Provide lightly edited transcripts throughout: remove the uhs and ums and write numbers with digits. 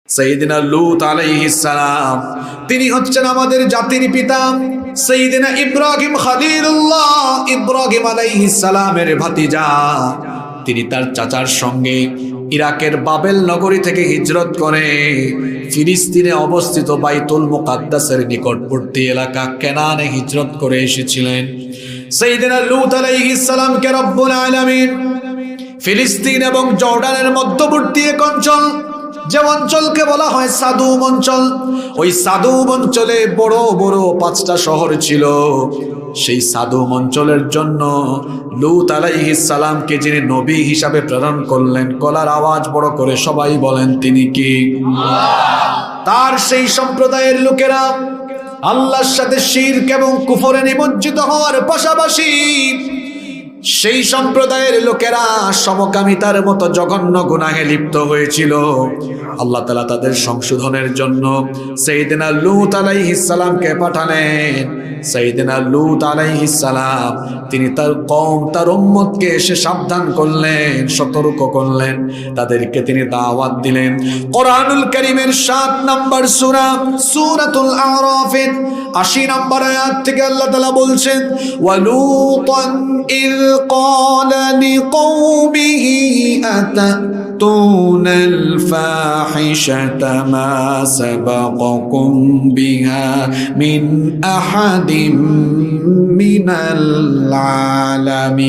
সাইয়েদিনা লূত আলাইহিস সালাম তিনি হচ্ছেন আমাদের জাতির পিতা। সাইয়েদিনা ইব্রাহিম খলিলুল্লাহ ইব্রাহিম আলাইহিস সালামের ভাতিজা। তিনি তার চাচার সঙ্গে ইরাকের বাবেল নগরী থেকে হিজরত করে ফিলিস্তিনে অবস্থিত বাইতুল মুকাদ্দাসের নিকটবর্তী এলাকা কেনানে হিজরত করে এসেছিলেন। সাইয়েদিনা লূত আলাইহিস সালামকে রব্বুল আলামিন ফিলিস্তিন এবং জর্ডানের মধ্যবর্তী এক অঞ্চল, যে অঞ্চলকে বলা হয় সাদুম অঞ্চল, ওই সাদুম অঞ্চলে বড় বড় 5টা শহর ছিল। সেই সাদুম অঞ্চলের জন্য লূত আলাইহিস সালামকে যিনি নবী হিসাবে প্রেরণ করলেন, গলার আওয়াজ বড় করে সবাই বলেন তিনি কি? তার সেই সম্প্রদায়ের লোকেরা আল্লাহর সাথে শিরক এবং কুফরে নিমজ্জিত হওয়ার পাশাপাশি সেই সম্প্রদায়ের লোকেরা সমকামিতার মতো জঘন্য গুনাহে লিপ্ত হয়েছিল। আল্লাহ তাআলা তাদের সংশোধনের জন্য সাইয়েদিনা লূত আলাইহিস সালামকে পাঠালেন। সাইয়েদিনা লূত আলাইহিস সালাম তিনি তার কওম, তার উম্মতকে এসে সাবধান করলেন, সতর্ক করলেন, তাদেরকে তিনি দাওয়াত দিলেন। কোরআনুল কারীমের 7 নম্বর সূরা সূরাতুল আরাফের 80 নম্বর আয়াত থেকে আল্লাহ তাআলা বলছেন, ওয়ালুতান ইয ক্বালা লিকওমিহি আতাতুনাল ফাহিশাতা মা সাবাকাকুম বিহা মিন আহাদিম মিনাল আলামিন।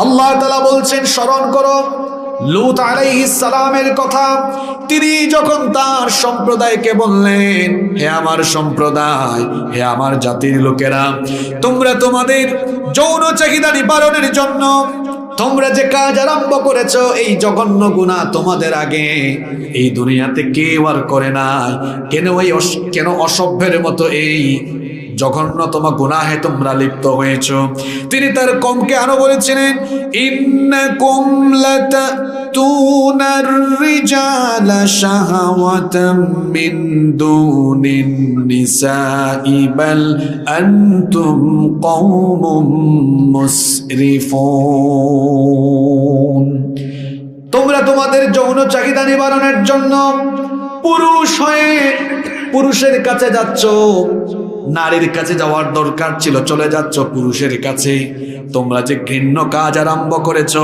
আল্লাহ তাআলা বলছেন, স্মরণ করো লূত আলাইহিস সালামের কথা। তিনি যখন তার সম্প্রদায়কে বললেন, হে আমার সম্প্রদায়, হে আমার জাতির লোকেরা, তোমরা তোমাদের যৌন চাহিদা নিবারণের জন্য তোমরা যে কাজ আরম্ভ করেছো, এই জঘন্য গুনাহ তোমাদের আগে এই দুনিয়াতে কেউ আর করে নাই। কেন অসভ্যের মতো এই জঘন্যতম গুনাহে তোমরা লিপ্ত হয়েছো? তিনি তার কওমকে আরো বলেছিলেন, ইন্নাকুম লাতাতুনার রিজালা শাহাওয়াতাম মিন দুনিন নিসাই বাল আনতুম কওমুম মুসরিফুন। তোমরা তোমাদের যৌন চাহিদা নিবারণের জন্য পুরুষ হয়ে পুরুষের কাছে যাচ্ছ, নারীর কাছে যাওয়ার দরকার ছিল, চলে যাচ্ছ পুরুষের কাছে। তোমরা যে ঘৃণ্য কাজ আরম্ভ করেছ,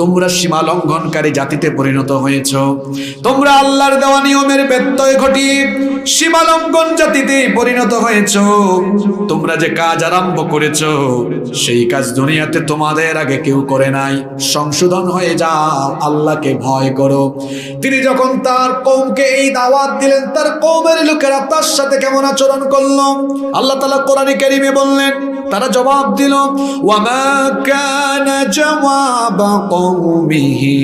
তোমরা সীমা লঙ্ঘনকারী জাতিতে পরিণত হয়েছ। তোমরা আল্লাহর দেওয়া নিয়মের ব্যত্যয় ঘটিয়ে সীমা লঙ্ঘন জাতিতে পরিণত হয়েছ। তোমরা যে কাজ আরম্ভ করেছ, সেই কাজ দুনিয়াতে তোমাদের আগে কেউ করে নাই। সংশোধন হয়ে যাও, আল্লাহকে ভয় করো। তিনি যখন তার কওমকে এই দাওয়াত দিলেন, তার কওমের লোকেরা তার সাথে কেমন আচরণ করলো আল্লাহ তাআলা কোরআনে কারীমে বললেন। তারা জবাব দিল, ওয়ামা কানা জওয়াবা কওমিহি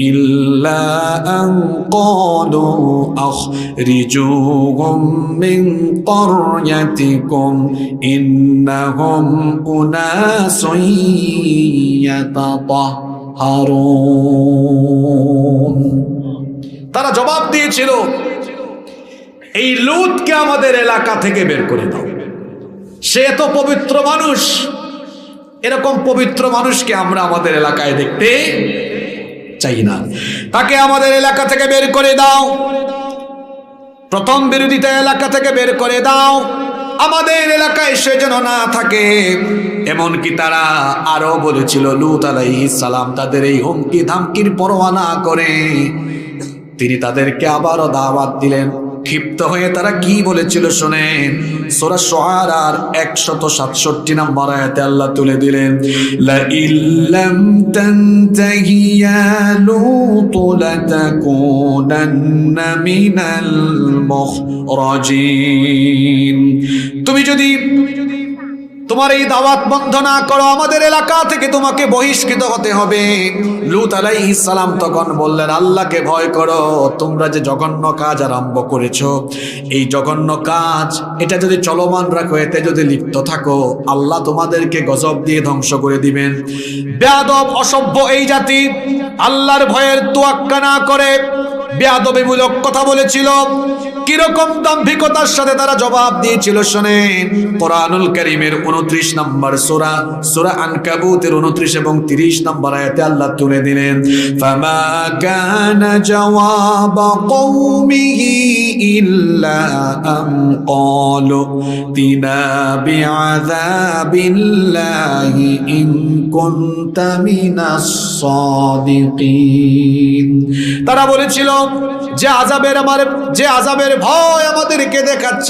ইল্লা আন ক্বালু আখরিজুহুম মিন ক্বরয়াতিকুম ইন্নাহুম উনাসুন ইয়াতাতাহহারুন। তারা জবাব দিয়েছিল, এই লূতকে আমাদের এলাকা থেকে বের করে দাও। সে এত পবিত্র মানুষ, এরকম পবিত্র মানুষকে আমরা আমাদের এলাকায় দেখতে চাই না, তাকে আমাদের এলাকা থেকে বের করে দাও। প্রথম বিরোধিতা এলাকা থেকে বের করে দাও, আমাদের এলাকায় সে যেন না থাকে। এমনকি তারা আরো বলেছিল, লূত আলাইহিস সালাম তাদের এই হুমকি ধামকির পরোয়া না করে তিনি তাদেরকে আবারও দাওয়াত দিলেন। ক্ষিপ্ত হয়ে তারা কি বলেছিল শোনেন, সূরা শুআরার 167 নম্বর আয়াতে আল্লাহ তুলে দিলেন, লা ইল্লাম তানতাহি ইয়া লূত লাতাকুনান্না মিনাল মুখরাজিন। তুমি যদি তোমার এই দাওয়াত বন্ধ না করো, আমাদের এলাকা থেকে তোমাকে বহিষ্কৃত হতে হবে। লূত আলাইহিস সালাম তখন বললেন, আল্লাহকে ভয় করো। তোমরা যে জঘন্য কাজ আরম্ভ করেছো, এই জঘন্য কাজ এটা যদি চলমান রাখো, এতে যদি লিপ্ত থাকো, আল্লাহ তোমাদেরকে গজব দিয়ে ধ্বংস করে দিবেন। বেয়াদব অসভ্য এই জাতি আল্লাহর ভয়ের তোয়াক্কা না করে বেয়াদবিমূলক কথা বলেছিল। কিরকম দাম্ভিকতার সাথে তারা জবাব দিয়েছিল শোনেন। কোরআনুল কারীমের 29 নম্বর সূরা, সূরা আনকাবুতের 29 এবং 30 নম্বর আয়াতে আল্লাহ তুলে দিলেন, ফামা কানা জাওয়াবা কওমিহি ইল্লা আন ক্বালু তিনা বিআযাবিল্লাহি ইন কুনতা মিনাস সাদিকিন। তারা বলেছিল যে আযাবের ভয় আমাদেরকে দেখাচ্ছ,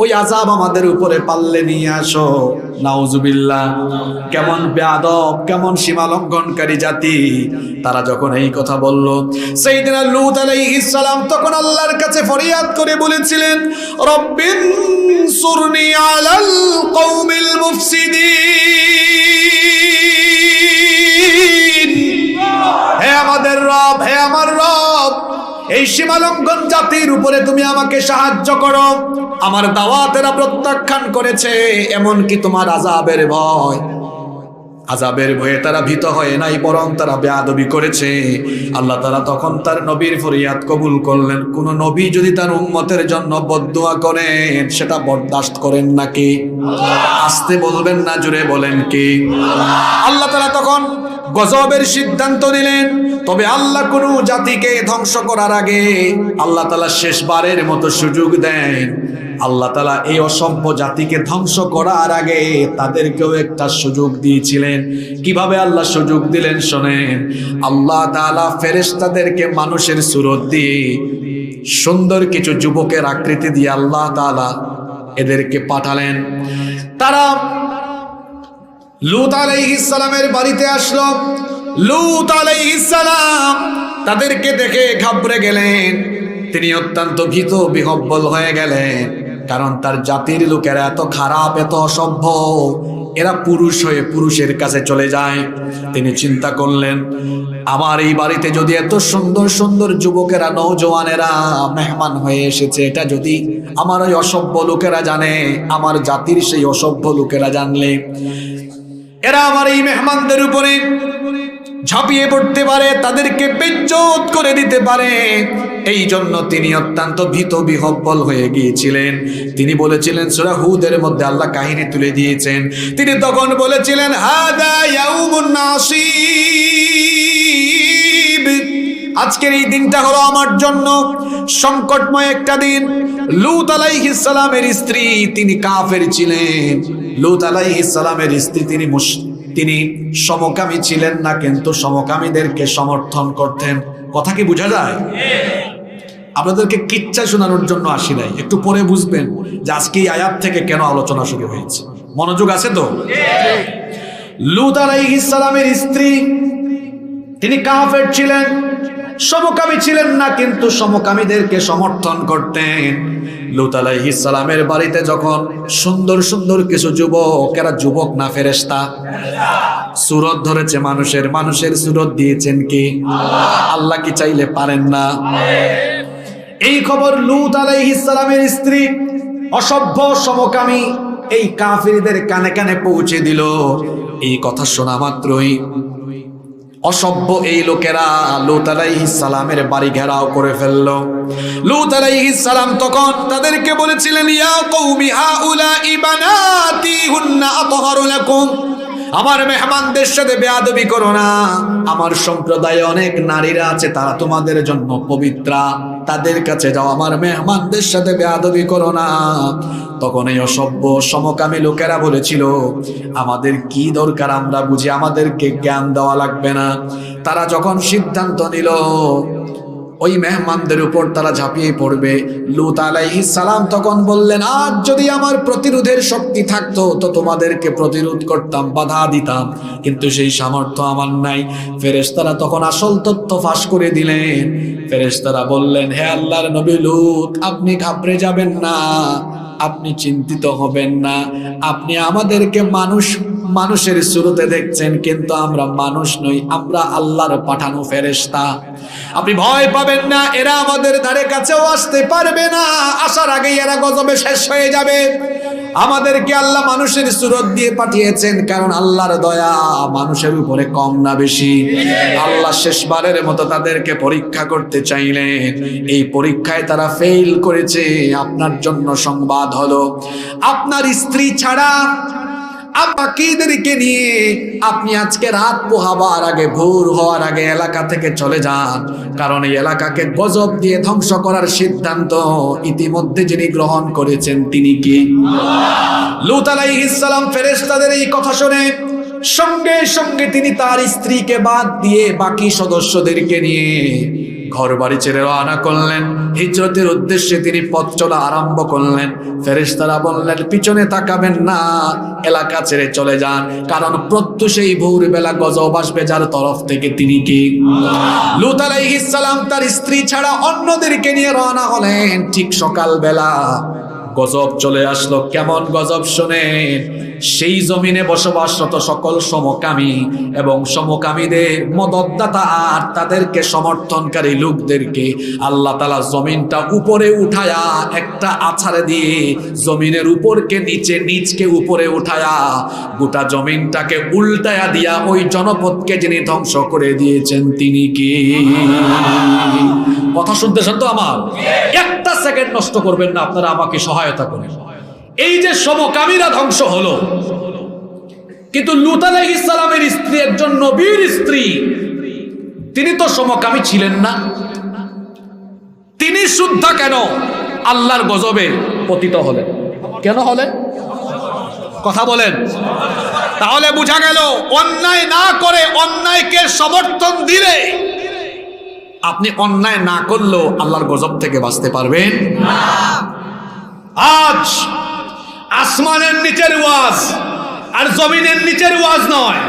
ওই আযাব আমাদের উপরে পাল্লে নিয়ে আসো। নাউজুবিল্লাহ। কেমন বেয়াদব, কেমন সীমা লঙ্ঘনকারী জাতি। তারা যখন এই কথা বলল, সাইয়েদনা লূত আলাইহিস সালাম তখন আল্লাহর কাছে ফরিয়াদ করে বলেছিলেন, রব্বিনসুরনি আলাল কওমিল মুফসিদিন। হে আমাদের রব, হে আমার রব, এই সীমালঙ্ঘন জাতির উপরে তুমি আমাকে সাহায্য করো। আমার দাওয়াতেরা প্রত্যাখ্যান করেছে, এমনকি তোমার আযাবের ভয়ে তারা ভীত হয় নাই, বরং তারা বেয়াদবি করেছে। আল্লাহ তাআলা তখন তার নবীর ফরিয়াদ কবুল করলেন। কোন নবী যদি তার উম্মতের জন্য বদদুয়া করেন, সেটা বরদাস্ত করেন নাকি? আস্তে বলবেন না, জোরে বলেন কি? আল্লাহ তাআলা তখন গজবের সিদ্ধান্ত নিলেন। তবে আল্লাহ কোন জাতিকে ধ্বংস করার আগে আল্লাহ তাআলা শেষবারের মতো সুযোগ দেন। আল্লাহ তাআলা এই অসভ্য জাতিকে ধ্বংস করার আগে তাদেরকেও একটা সুযোগ দিয়েছিলেন। কিভাবে আল্লাহ সুযোগ দিলেন শোনেন। আল্লাহ তাআলা ফেরেশতাদেরকে মানুষের সুরত দিয়ে, সুন্দর কিছু যুবকের আকৃতি দিয়ে আল্লাহ তাআলা এদেরকে পাঠালেন। তারা লূত আলাইহিস সালামের বাড়িতে আসলো। লূত আলাইহিস সালাম তাদেরকে দেখে ঘাবড়ে গেলেন। তিনি অত্যন্ত ভীত বিহ্বল হয়ে গেলেন, কারণ তার জাতির লোকেরা এত খারাপ, এত অসভ্য, এরা পুরুষ হয়ে পুরুষের কাছে চলে যায়। তিনি চিন্তা করলেন, আমার এই বাড়িতে যদি এত সুন্দর সুন্দর যুবকেরা, নওজওয়ানেরা মেহমান হয়ে এসেছে, এটা যদি আমার ওই অসভ্য লোকেরা জানে, আমার জাতির সেই অসভ্য লোকেরা জানলে, এরা আমার এই মেহমানদের উপরে ঝাঁপিয়ে পড়তে পারে, তাদেরকে বেইজ্জত করে দিতে পারে। এই জন্য তিনি অত্যন্ত ভীত বিহ্বল হয়ে গিয়েছিলেন। তিনি বলেছিলেন, সূরা হুদের মধ্যে আল্লাহ কাহিনী তুলে দিয়েছেন। তিনি তখন বলেছিলেন, হাদা ইয়াউমুন নাসিব, আজকের এই দিনটা হলো আমার জন্য সংকটময় একটা দিন। লূত আলাইহিস সালামের স্ত্রী, তিনি কাফের ছিলেন। লূত আলাইহিস সালামের স্ত্রী, তিনি সমকামী ছিলেন না, কিন্তু সমকামীদেরকে সমর্থন করতেন। কথা কি বোঝা যায়? আপনাদেরকে কিচ্ছা শোনানোর জন্য আসি নাই, একটু পরে বুঝবেন যে আজকে এই আয়াত থেকে কেন আলোচনা শুরু হয়েছে। মনোযোগ আছে তো? লূত আলাইহিস সালামের স্ত্রী, তিনি কাফের ছিলেন, সমকামী ছিলেন না, কিন্তু সমকামীদেরকে সমর্থন করতেন। লূত আলাইহিস সালামের বাড়িতে যখন সুন্দর সুন্দর কিছু যুবক, এরা যুবক না ফেরেশতা, সুরত ধরেছে মানুষের সুরত দিয়েছেন কি আল্লাহ? কি চাইলে পারেন না? এই খবর লূত আলাইহিস সালামের স্ত্রী অসভ্য সমকামী এই কাফিরদের কানে কানে পৌঁছে দিল। এই কথা শোনা মাত্রই অসভ্য এই লোকেরা লূত আলাইহিস সালামের বাড়ি ঘেরাও করে ফেলল। লূত আলাইহিস সালাম তখন তাদেরকে বলেছিলেন, ইয়া কওমি হাউলাই বানাতি হুন্না আতহারু লাকুম, আমার মেহমানদের সাথে বেয়াদবি করো না। আমার সম্প্রদায়ে অনেক নারীরা আছে, তারা তোমাদের জন্য পবিত্রা, তাদের কাছে যাও, আমার মেহমানদের সাথে বেয়াদবি করো না। তখন এই অসভ্য সমকামী লোকেরা বলেছিল, আমাদের কি দরকার, আমরা বুঝি, আমাদেরকে জ্ঞান দেওয়া লাগবে না। তারা যখন সিদ্ধান্ত নিল ওই মেহমানদের উপর তারা ঝাঁপিয়ে পড়বে, লূত আলাইহিস সালাম তখন বললেন, আজ যদি আমার প্রতিরোধের শক্তি থাকতো তো তোমাদেরকে প্রতিরোধ করতাম, বাধা দিতাম, কিন্তু সেই সামর্থ্য আমার নাই। ফেরেশতারা তখন আসল তথ্য ফাঁস করে দিলেন। ফেরেশতারা বললেন, হে আল্লাহর নবী লূত, আপনি ঘাবড়ে যাবেন না, আপনি চিন্তিত হবেন না, আপনি আমাদেরকে মানুষের সুরতে দেখছেন, কিন্তু আমরা মানুষ নই, আমরা আল্লাহর পাঠানো ফেরেশতা। আপনি ভয় পাবেন না, এরা আমাদের ধারে কাছেও আসতে পারবে না, আসার আগেই এরা গজবে শেষ হয়ে যাবে। আমাদেরকে আল্লাহ মানুষের সুরত দিয়ে পাঠিয়েছেন, কারণ আল্লাহর দয়া মানুষের উপরে কম না বেশি। আল্লাহ শেষবারের মতো তাদেরকে পরীক্ষা করতে চাইলেন, এই পরীক্ষায় তারা ফেল করেছে। আপনার জন্য সংবাদ হলো, আপনার স্ত্রী ছাড়া বাকিদেরকে নিয়ে আপনি আজকে রাত পোহাবার আগে, ভোর হওয়ার আগে এলাকা থেকে চলে যান, কারণ এই এলাকাকে গজব দিয়ে ধ্বংস করার সিদ্ধান্ত ইতিমধ্যে যিনি গ্রহণ করেছেন তিনি কি? লূত আলাইহিস সালাম ফেরেশতাদের এই কথা শুনে সঙ্গে সঙ্গে তিনি তার স্ত্রীকে বাদ দিয়ে বাকি সদস্যদেরকে নিয়ে ঘর বাড়ি ছেড়ে রওনা করলেন। হিজরতের উদ্দেশ্যে তিনি পথ চলা আরম্ভ করলেন। ফেরেশতারা বললেন, পিছনে তাকাবেন না, এলাকা ছেড়ে চলে যান, কারণ প্রত্যুষেই ভোরবেলা গজব আসবে যার তরফ থেকে তিনি কি? লূত আলাইহিস সালাম তার স্ত্রী ছাড়া অন্যদেরকে নিয়ে রওনা হলেন। ঠিক সকালবেলা গজব চলে আসলো। কেমন গজব শোনেন, সেই জমিনে বসবাসরত সকল সমকামী এবং সমকামীদের মদতদাতা আর তাদেরকে সমর্থনকারী লোকদেরকে আল্লাহ তাআলা জমিনটা উপরে উঠায়া একটা আছাড়ে দিয়ে জমিনের উপরকে নিচে, নিচকে উপরে উঠায়া গোটা জমিনটাকে উল্টায়া দিয়া ওই জনপদকে যিনি ধ্বংস করে দিয়েছেন তিনি কি? কথা শুনতেছেন তো আমার? একটা সেকেন্ড নষ্ট করবেন না, আপনারা আমাকে সহায়তা করেন। এই যে সমকামীরা ধ্বংস হলো, কিন্তু লূত আলাইহিস সালামের স্ত্রী একজন নবীর স্ত্রী, তিনি তো সমকামী ছিলেন না। তিনি শুদ্ধ কেন আল্লাহর গজবে পতিত হলেন? কেন হলেন? কথা বলেন। তাহলে বোঝা গেল, অন্যায় না করে অন্যায়কে সমর্থন দিলে আপনি অন্যায় না করলেও আল্লাহর গজব থেকে বাঁচতে পারবেন না। আজ আসমানের নিচের ওয়াজ আর জমিনের নিচের ওয়াজ নয়,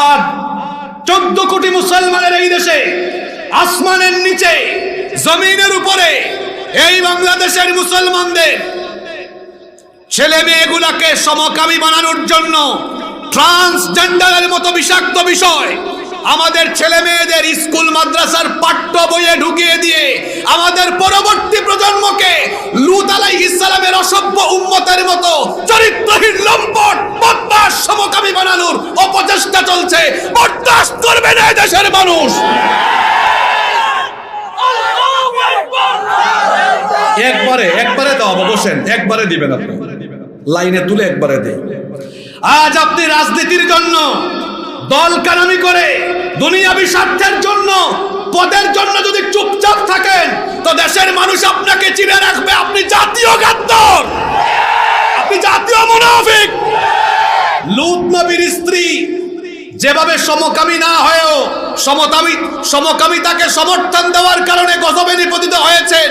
আর 14 কোটি মুসলমানের এই দেশে আসমানের নিচে জমিনের উপরে এই বাংলাদেশের মুসলমানদের ছেলে মেয়েগুলাকে সমকামী বানানোর জন্য ট্রান্সজেন্ডারের মতো বিষাক্ত বিষয় আমাদের ছেলে মেয়েদের স্কুল মাদ্রাসার পাঠ্য বইয়ে ঢুকিয়ে দিয়ে আমাদের পরবর্তী প্রজন্মকে লূত আলাইহিস সালামের অসভ্য উম্মতের মতো চরিত্রহীন লম্পট বদমাশ সমকামী বানানোর অপচেষ্টা চলছে। বরদাস্ত করবে না দেশের মানুষ। একবারে দাও, বসেন, একবারে দিবেন আপনি, লাইনে তুলে একবারে দেই। আজ আপনি রাজনীতির জন্য দল কানামি করে দুনিয়াবি স্বার্থের জন্য পদের জন্য যদি চুপচাপ থাকেন তো দেশের মানুষ আপনাকে চিনে রাখবে। আপনি জাতীয় গাদ্দার, আপনি জাতীয় মুনাফিক। লূত নবীর স্ত্রী যেভাবে সমকামী না হয়েও সমকামিতাকে সমর্থন দেওয়ার কারণে গজবে নিপতিত হয়েছে,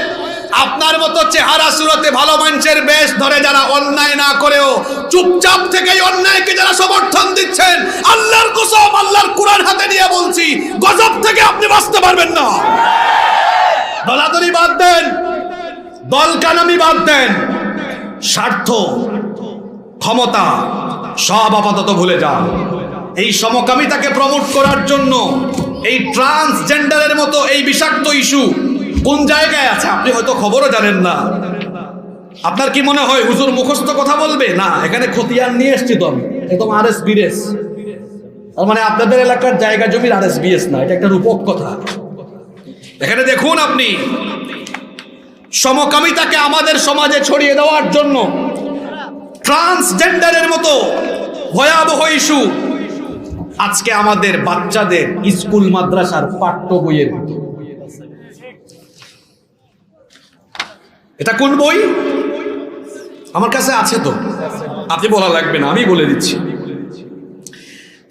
আপনার মতো চেহারা সুরতে ভালো মানুষের বেশ ধরে যারা অন্যায় না করেও চুপচাপ থেকে অন্যায়কে যারা সমর্থন দিচ্ছেন, আল্লাহর কসম, আল্লাহর কুরআন হাতে নিয়ে বলছি, গজব থেকে আপনি বাঁচতে পারবেন না। দলাদলি বাদ দেন, দল কানামি বাদ দেন, স্বার্থ ক্ষমতা সব আপাতত ভুলে যান। এই সমকামিতাকে প্রমোট করার জন্য এই ট্রান্সজেন্ডারের মতো এই বিষাক্ত ইস্যু কোন জায়গায় আছে আপনি হয়তো খবরও জানেন না। আপনার কি মনে হয় হুজুর মুখস্থ কথা বলবে? না, এখানে খতিয়ান নিয়ে এসছি তো আমি, একদম RSBS, তার মানে আপনাদের এলাকার জায়গা জমির RSBS না, এটা একটা রূপক কথা। এখানে দেখুন, আপনি সমকামিতাকে আমাদের সমাজে ছড়িয়ে দেওয়ার জন্য ট্রান্সজেন্ডারের মতো ভয়াবহ ইস্যু আজকে আমাদের বাচ্চাদের স্কুল মাদ্রাসার পাঠ্য বইয়ের ভিতর। এটা কোন বই? আমার কাছে আছে তো, আপনি বলা লাগবে না, আমি বলে দিচ্ছি।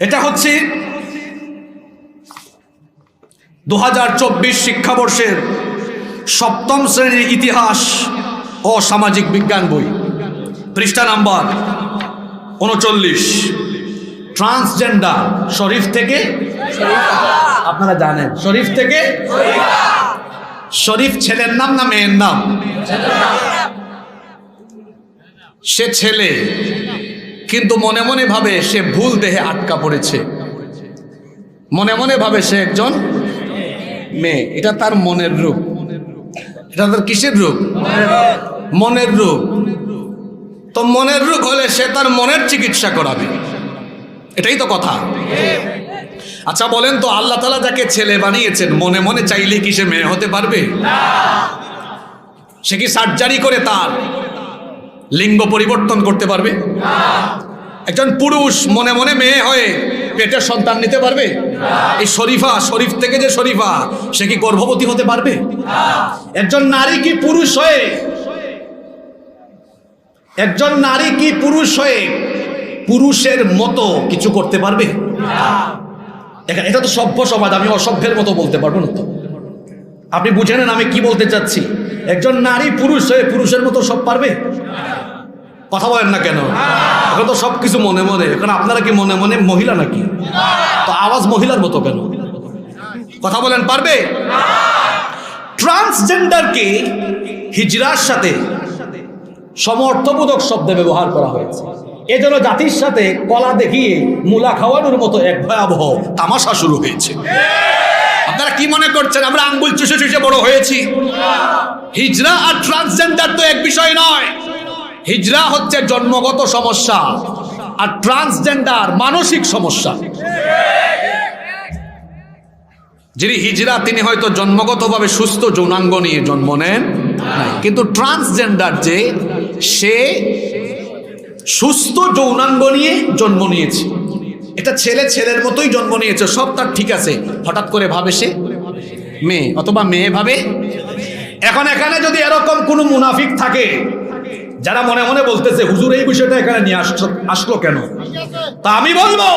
এটা হচ্ছে 2024 শিক্ষাবর্ষের 7ম শ্রেণীর ইতিহাস ও সামাজিক বিজ্ঞান বই, পৃষ্ঠা নাম্বার 39। ট্রান্সজেন্ডার শরীফ থেকে, আপনারা জানেন শরীফ থেকে, শরীফ ছেলের নাম না মেয়ের নাম? সে ছেলে, কিন্তু মনে মনে ভাবে সে ভুল দেহে আটকা পড়েছে, মনে মনে ভাবে সে একজন মেয়ে। এটা তার মনের রূপ। এটা তার কিসের রূপ? মনের রূপ। তো মনের রোগ হলে সে তার মনের চিকিৎসা করাবে, এটাই তো কথা। আচ্ছা বলেন তো, আল্লাহ তাআলা যাকে ছেলে বানিয়েছেন মনে মনে চাইলে কি সে মেয়ে হতে পারবে? সে কি সার্জারি করে তার লিঙ্গ পরিবর্তন করতে পারবে? একজন পুরুষ মনে মনে মেয়ে হয়ে পেটের সন্তান নিতে পারবে? এই শরীফা, শরীফ থেকে যে শরীফা, সে কি গর্ভবতী হতে পারবে? একজন নারী কি পুরুষ হয়ে পুরুষের মতো কিছু করতে পারবে? এটা তো সভ্য সমাজ, আমি অসভ্যের মতো বলতে পারবো না তো। আপনি বুঝে নেন আমি কি বলতে চাচ্ছি। একজন নারী পুরুষ হয়ে পুরুষের মতো সব পারবে? কথা বলেন না কেন? এখন তো সবকিছু মনে মনে। এখন আপনারা কি মনে মনে মহিলা নাকি? তো আওয়াজ মহিলার মতো কেন? কথা বলেন, পারবে? ট্রান্সজেন্ডারকে হিজরার সাথে সমর্থবোধক শব্দে ব্যবহার করা হয়েছে। এজন্য জাতির সাথে কলা দেখিয়ে মূলা খাওয়ানোর মতো এক ভয়াবহ তামাশা শুরু হয়েছে। আপনারা কি মনে করছেন আমরা আঙ্গুল চুষে চুষে বড় হয়েছি? হিজরা আর ট্রান্সজেন্ডার তো এক বিষয় নয়। হিজরা হচ্ছে জন্মগত সমস্যা, আর ট্রান্সজেন্ডার মানসিক সমস্যা। যিনি হিজরা তিনি হয়তো জন্মগতভাবে সুস্থ যৌনাঙ্গ নিয়ে জন্ম নেন, কিন্তু ট্রান্সজেন্ডার যে সে সুস্থ যৌনাঙ্গ নিয়ে জন্ম নিয়েছে। এটা ছেলে ছেলের মতোই জন্ম নিয়েছে, সব তার ঠিক আছে, হঠাৎ করে ভাবে সে মেয়ে, অথবা মেয়ে ভাবে। এখন এখানে যদি এরকম কোনো মুনাফিক থাকে যারা মনে মনে বলতেছে হুজুর এই বিষয়টা এখানে নিয়ে আসলো কেন, তা আমি বলবো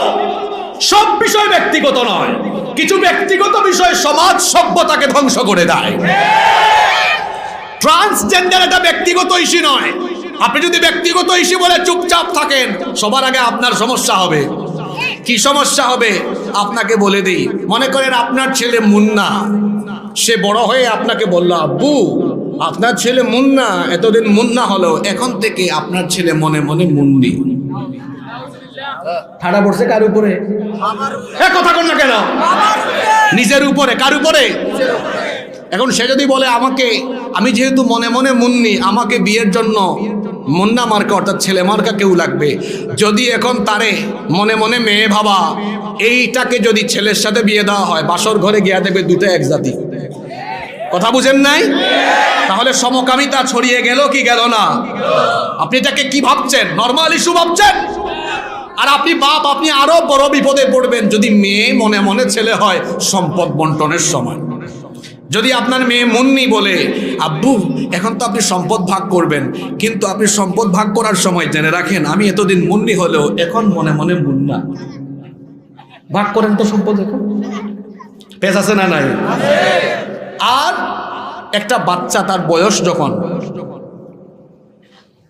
সব বিষয় ব্যক্তিগত নয়। কিছু ব্যক্তিগত বিষয় সমাজ সভ্যতাকে ধ্বংস করে দেয়। ট্রান্সজেন্ডার এটা ব্যক্তিগত ইস্যু নয়। আপনি যদি ব্যক্তিগত ইস্যু বলে চুপচাপ থাকেন, সবার আগে আপনার সমস্যা হবে। কি সমস্যা হবে আপনাকে বলে দিই। মনে করেন আপনার ছেলে মুন্না, সে বড় হয়ে আপনাকে বলল, আব্বু আপনার ছেলে মুন্না, এতদিন মুন্না হলো, এখন থেকে আপনার ছেলে মনে মনে মুন্নি। ঠাড়া পড়ছে কার উপরে? কথা কন না কেন? নিজের উপরে। কার উপরে? এখন সে যদি বলে আমাকে, আমি যেহেতু মনে মনে মুন্নি, আমাকে বিয়ের জন্য মুন্না মার্কা অর্থাৎ ছেলে মার্কা কেউ লাগবে। যদি এখন তারে মনে মনে মেয়ে ভাবা, এইটাকে যদি ছেলের সাথে বিয়ে দেওয়া হয়, বাসর ঘরে গিয়া দেখবে দুটো এক জাতি। কথা বুঝেন নাই? তাহলে সমকামিতা ছড়িয়ে গেল কি গেল না? আপনি এটাকে কি ভাবছেন? নরমাল ইস্যু ভাবছেন। আর আপনি বাপ, আপনি আরো বড় বিপদে পড়বেন যদি মেয়ে মনে মনে ছেলে হয় সম্পদ বন্টনের সময়। যদি আপনার মেয়ে মুন্নি বলে, আব্বু এখন তো আপনি সম্পদ ভাগ করবেন, কিন্তু আপনি সম্পদ ভাগ করার সময় জেনে রাখেন আমি এতদিন মুন্নি হলেও এখন মনে মনে মুন্না। ভাগ করেন তো সম্পদ। এখন পেশ আছে না নাই? আর একটা বাচ্চা তার বয়স যখন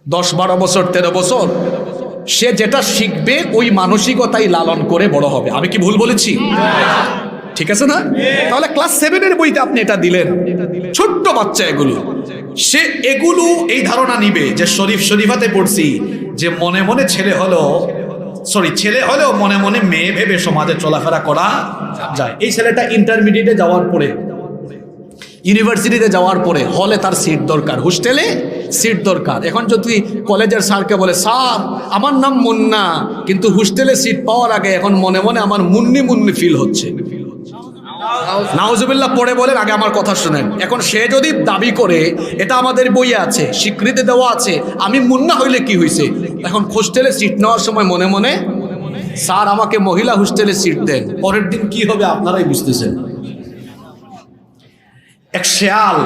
10-12 বছর 13 বছর, সে যেটা শিখবে ওই মানসিকতাই লালন করে বড় হবে। আমি কি ভুল বলেছি? ঠিক আছে না? তাহলে ক্লাস 7-এর বইতে আপনি এটা দিলেন, ছোট্ট বাচ্চা এগুলো, সে এগুলো এই ধারণা নিবে যে শরীফ শরীফাতে পড়ছি যে মনে মনে ছেলে হলেও মনে মনে মেয়ে ভেবে সমাজে চলাফেরা করা যায়। এই ছেলেটা ইন্টারমিডিয়েটে যাওয়ার পরে, ইউনিভার্সিটিতে যাওয়ার পরে হলে তার সিট দরকার, হোস্টেলে সিট দরকার। এখন যদি কলেজের স্যারকে বলে, স্যার আমার নাম মুন্না, কিন্তু হোস্টেলে সিট পাওয়ার আগে এখন মনে মনে আমার মুন্নি মুন্নি ফিল হচ্ছে, নাউজুবিল্লাহ পড়ে বলেন, আগে আমার কথা শুনেন। এখন সে যদি দাবি করে, এটা আমাদের বইয়ে আছে, স্বীকৃতি দেওয়া আছে, আমি মুন্না হইলে কি হয়েছে, এখন হোস্টেলে সিট নেওয়ার সময় মনে মনে স্যার আমাকে মহিলা হোস্টেলে সিট দেন, পরের দিন কি হবে আপনারাই বুঝতেছেন। এক শেয়াল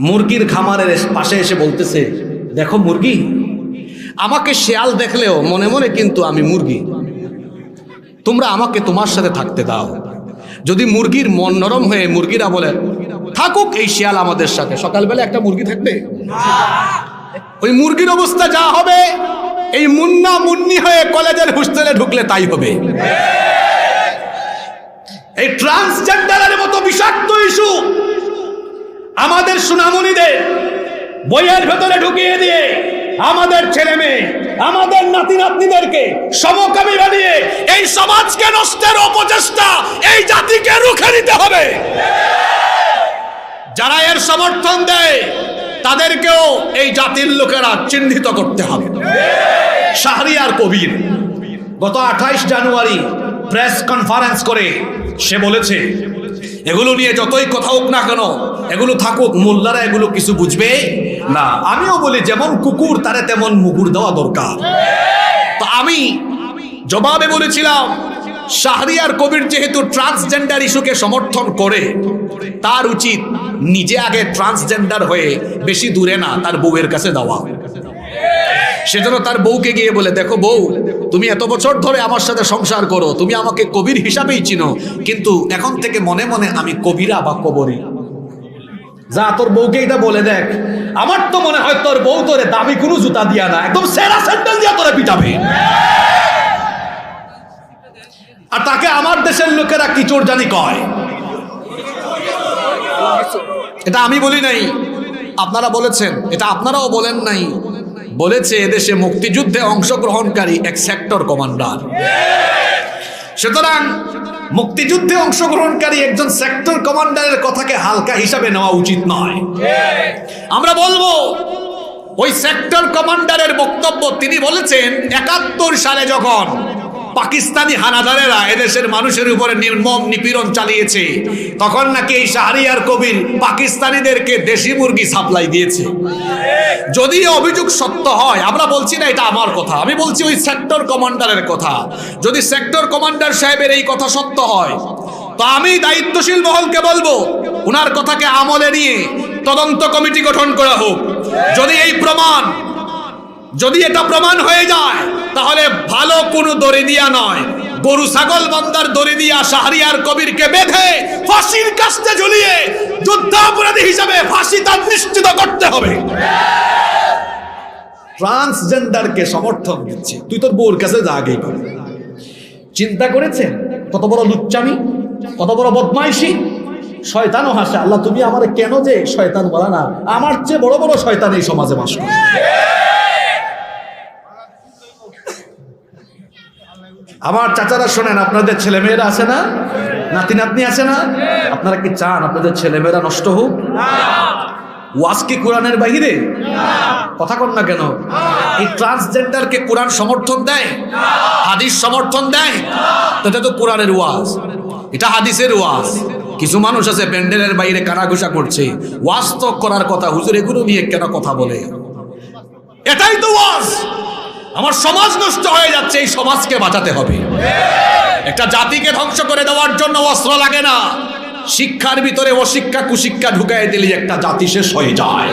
মুরগির খামারের পাশে এসে বলতেছে, দেখো মুরগি, আমাকে শেয়াল দেখলেও মনে মনে কিন্তু আমি মুরগি, তোমরা আমাকে তোমার সাথে থাকতে দাও। যদি মুরগির মন নরম হয়ে মুরগিরা বলে থাকুক এই শিয়াল আমাদের সাথে, সকালবেলা একটা মুরগি থাকবে, ওই মুরগির অবস্থা যা হবে এই মুন্না মুন্নি হয়ে কলেজের হোস্টেলে ঢুকলে তাই হবে। এই ট্রান্সজেন্ডারের মতো বিষাক্ত ইস্যু আমাদের সুনামুনিদের বইয়ের ভেতরে ঢুকিয়ে দিয়ে আমাদের ছেলে মেয়ে, আমাদের নাতি নাতনিদেরকে সমকামী বানিয়ে এই সমাজকে নষ্টের অপচেষ্টা এই জাতিকে রুখে দিতে হবে। যারা এর সমর্থন দেয় তাদেরকেও এই জাতির লোকেরা চিহ্নিত করতে হবে। শাহরিয়ার কবির গত 28 জানুয়ারি প্রেস কনফারেন্স করে সে বলেছে, এগুলো নিয়ে যতই কথা হোক না কেন, এগুলো থাকুক, মোল্লারা এগুলো কিছু বুঝবে না। আমিও বলি যেমন কুকুর তারে তেমন মুগুর দেওয়া দরকার। তো আমি জবাবে বলেছিলাম, শাহরিয়ার কবির যেহেতু ট্রান্সজেন্ডার ইস্যুকে সমর্থন করে, তার উচিত নিজে আগে ট্রান্সজেন্ডার হয়ে বেশি দূরে না তার বউয়ের কাছে যাওয়া। সেজন্য তার বউকে গিয়ে বলে, দেখো বউ, তুমি এত বছর ধরে আমার সাথে সংসার করো, তুমি আমাকে কবির হিসাবেই চিনো, কিন্তু এখন থেকে মনে মনে আমি কবিরা বা কবরী। যা তোর বউকে এটা বলে দেখ, আমার তো মনে হয় তোর বউ তোরে দামি কোনো জুতা দিয়া না, একদম সেরা স্যান্ডেল দিয়া তোরে পিটাবে। আর তাকে আমার দেশের লোকেরা কি চোর জানি কয়। এটা আমি বলি নাই, আপনারা বলেছেন, এটা আপনারাও বলেন নাই, বলেছে এদেশে মুক্তিযুদ্ধে অংশগ্রহণকারী এক সেক্টর কমান্ডার। সুতরাং মুক্তিযুদ্ধে অংশগ্রহণকারী একজন সেক্টর কমান্ডারের কথাকে হালকা হিসাবে নেওয়া উচিত নয়। আমরা বলবো ওই সেক্টর কমান্ডারের বক্তব্য, তিনি বলেছেন 71 সালে যখন পাকিস্তানি হানাদারেরা এদেশের মানুষের উপরে নির্মম নিপীড়ন চালিয়েছে, তখন নাকি এই শাহরিয়ার কবির পাকিস্তানিদেরকে দেশি মুরগি সাপ্লাই দিয়েছে। যদি অভিযোগ সত্য হয়, আমরা বলছি না এটা আমার কথা, আমি বলছি ওই সেক্টর কমান্ডারের কথা। যদি সেক্টর কমান্ডার সাহেবের এই কথা সত্য হয়, তো আমি দায়িত্বশীল মহলকে বলবো উনার কথাকে আমলে নিয়ে তদন্ত কমিটি গঠন করা হোক। যদি এটা প্রমাণ হয়ে যায়, তাহলে ভালো কোনো দড়ি দিয়া নয়, গরু ছাগল বান্দার দড়ি দিয়া শাহরিয়ার কবিরকে বেঁধে ফাঁসির কাস্তে ঝুলিয়ে যুদ্ধাপরাধী হিসাবে ফাঁসি তার নিশ্চিত করতে হবে। ট্রান্সজেন্ডারকে সমর্থন দিচ্ছে, তুই তোর বউর কাছে যা আগেই কর। চিন্তা করেছেন কত বড় লুচ্চামি, কত বড় বদমাইশি। শয়তানও হাসে, আল্লাহ তুমি আমারে কেন যে শয়তান বলা না, আমার চেয়ে বড় বড় শয়তান এই সমাজে বাস করে। আমার চাচারা শোনেন, আপনাদের ছেলেমেয়েরা আছে না, নাতি নাতনি আছে না, আপনারা কি চান আপনাদের ছেলেমেয়েরা নষ্ট হোক? ওয়াজ কি কোরআনের বাহিরে? কথা কন না কেন? এই ট্রান্সজেন্ডারকে কোরআন সমর্থন দেয়? হাদিস সমর্থন দেয়? তো এটা তো কোরআনের ওয়াজ, এটা হাদিসের ওয়াজ। কিছু মানুষ আছে প্যান্ডেলের বাইরে কানাঘুষা করছে, ওয়াজ তো করার কথা, হুজুর এগুলো নিয়ে কেন কথা বলে? এটাই তো ওয়াজ। আমার সমাজ নষ্ট হয়ে যাচ্ছে, এই সমাজকে বাঁচাতে হবে। একটা জাতিকে ধ্বংস করে দেওয়ার জন্য অস্ত্র লাগে না, শিক্ষার ভিতরে অশিক্ষা কুশিক্ষা ঢুকাই দিলে একটা জাতি শেষ হয়ে যায়।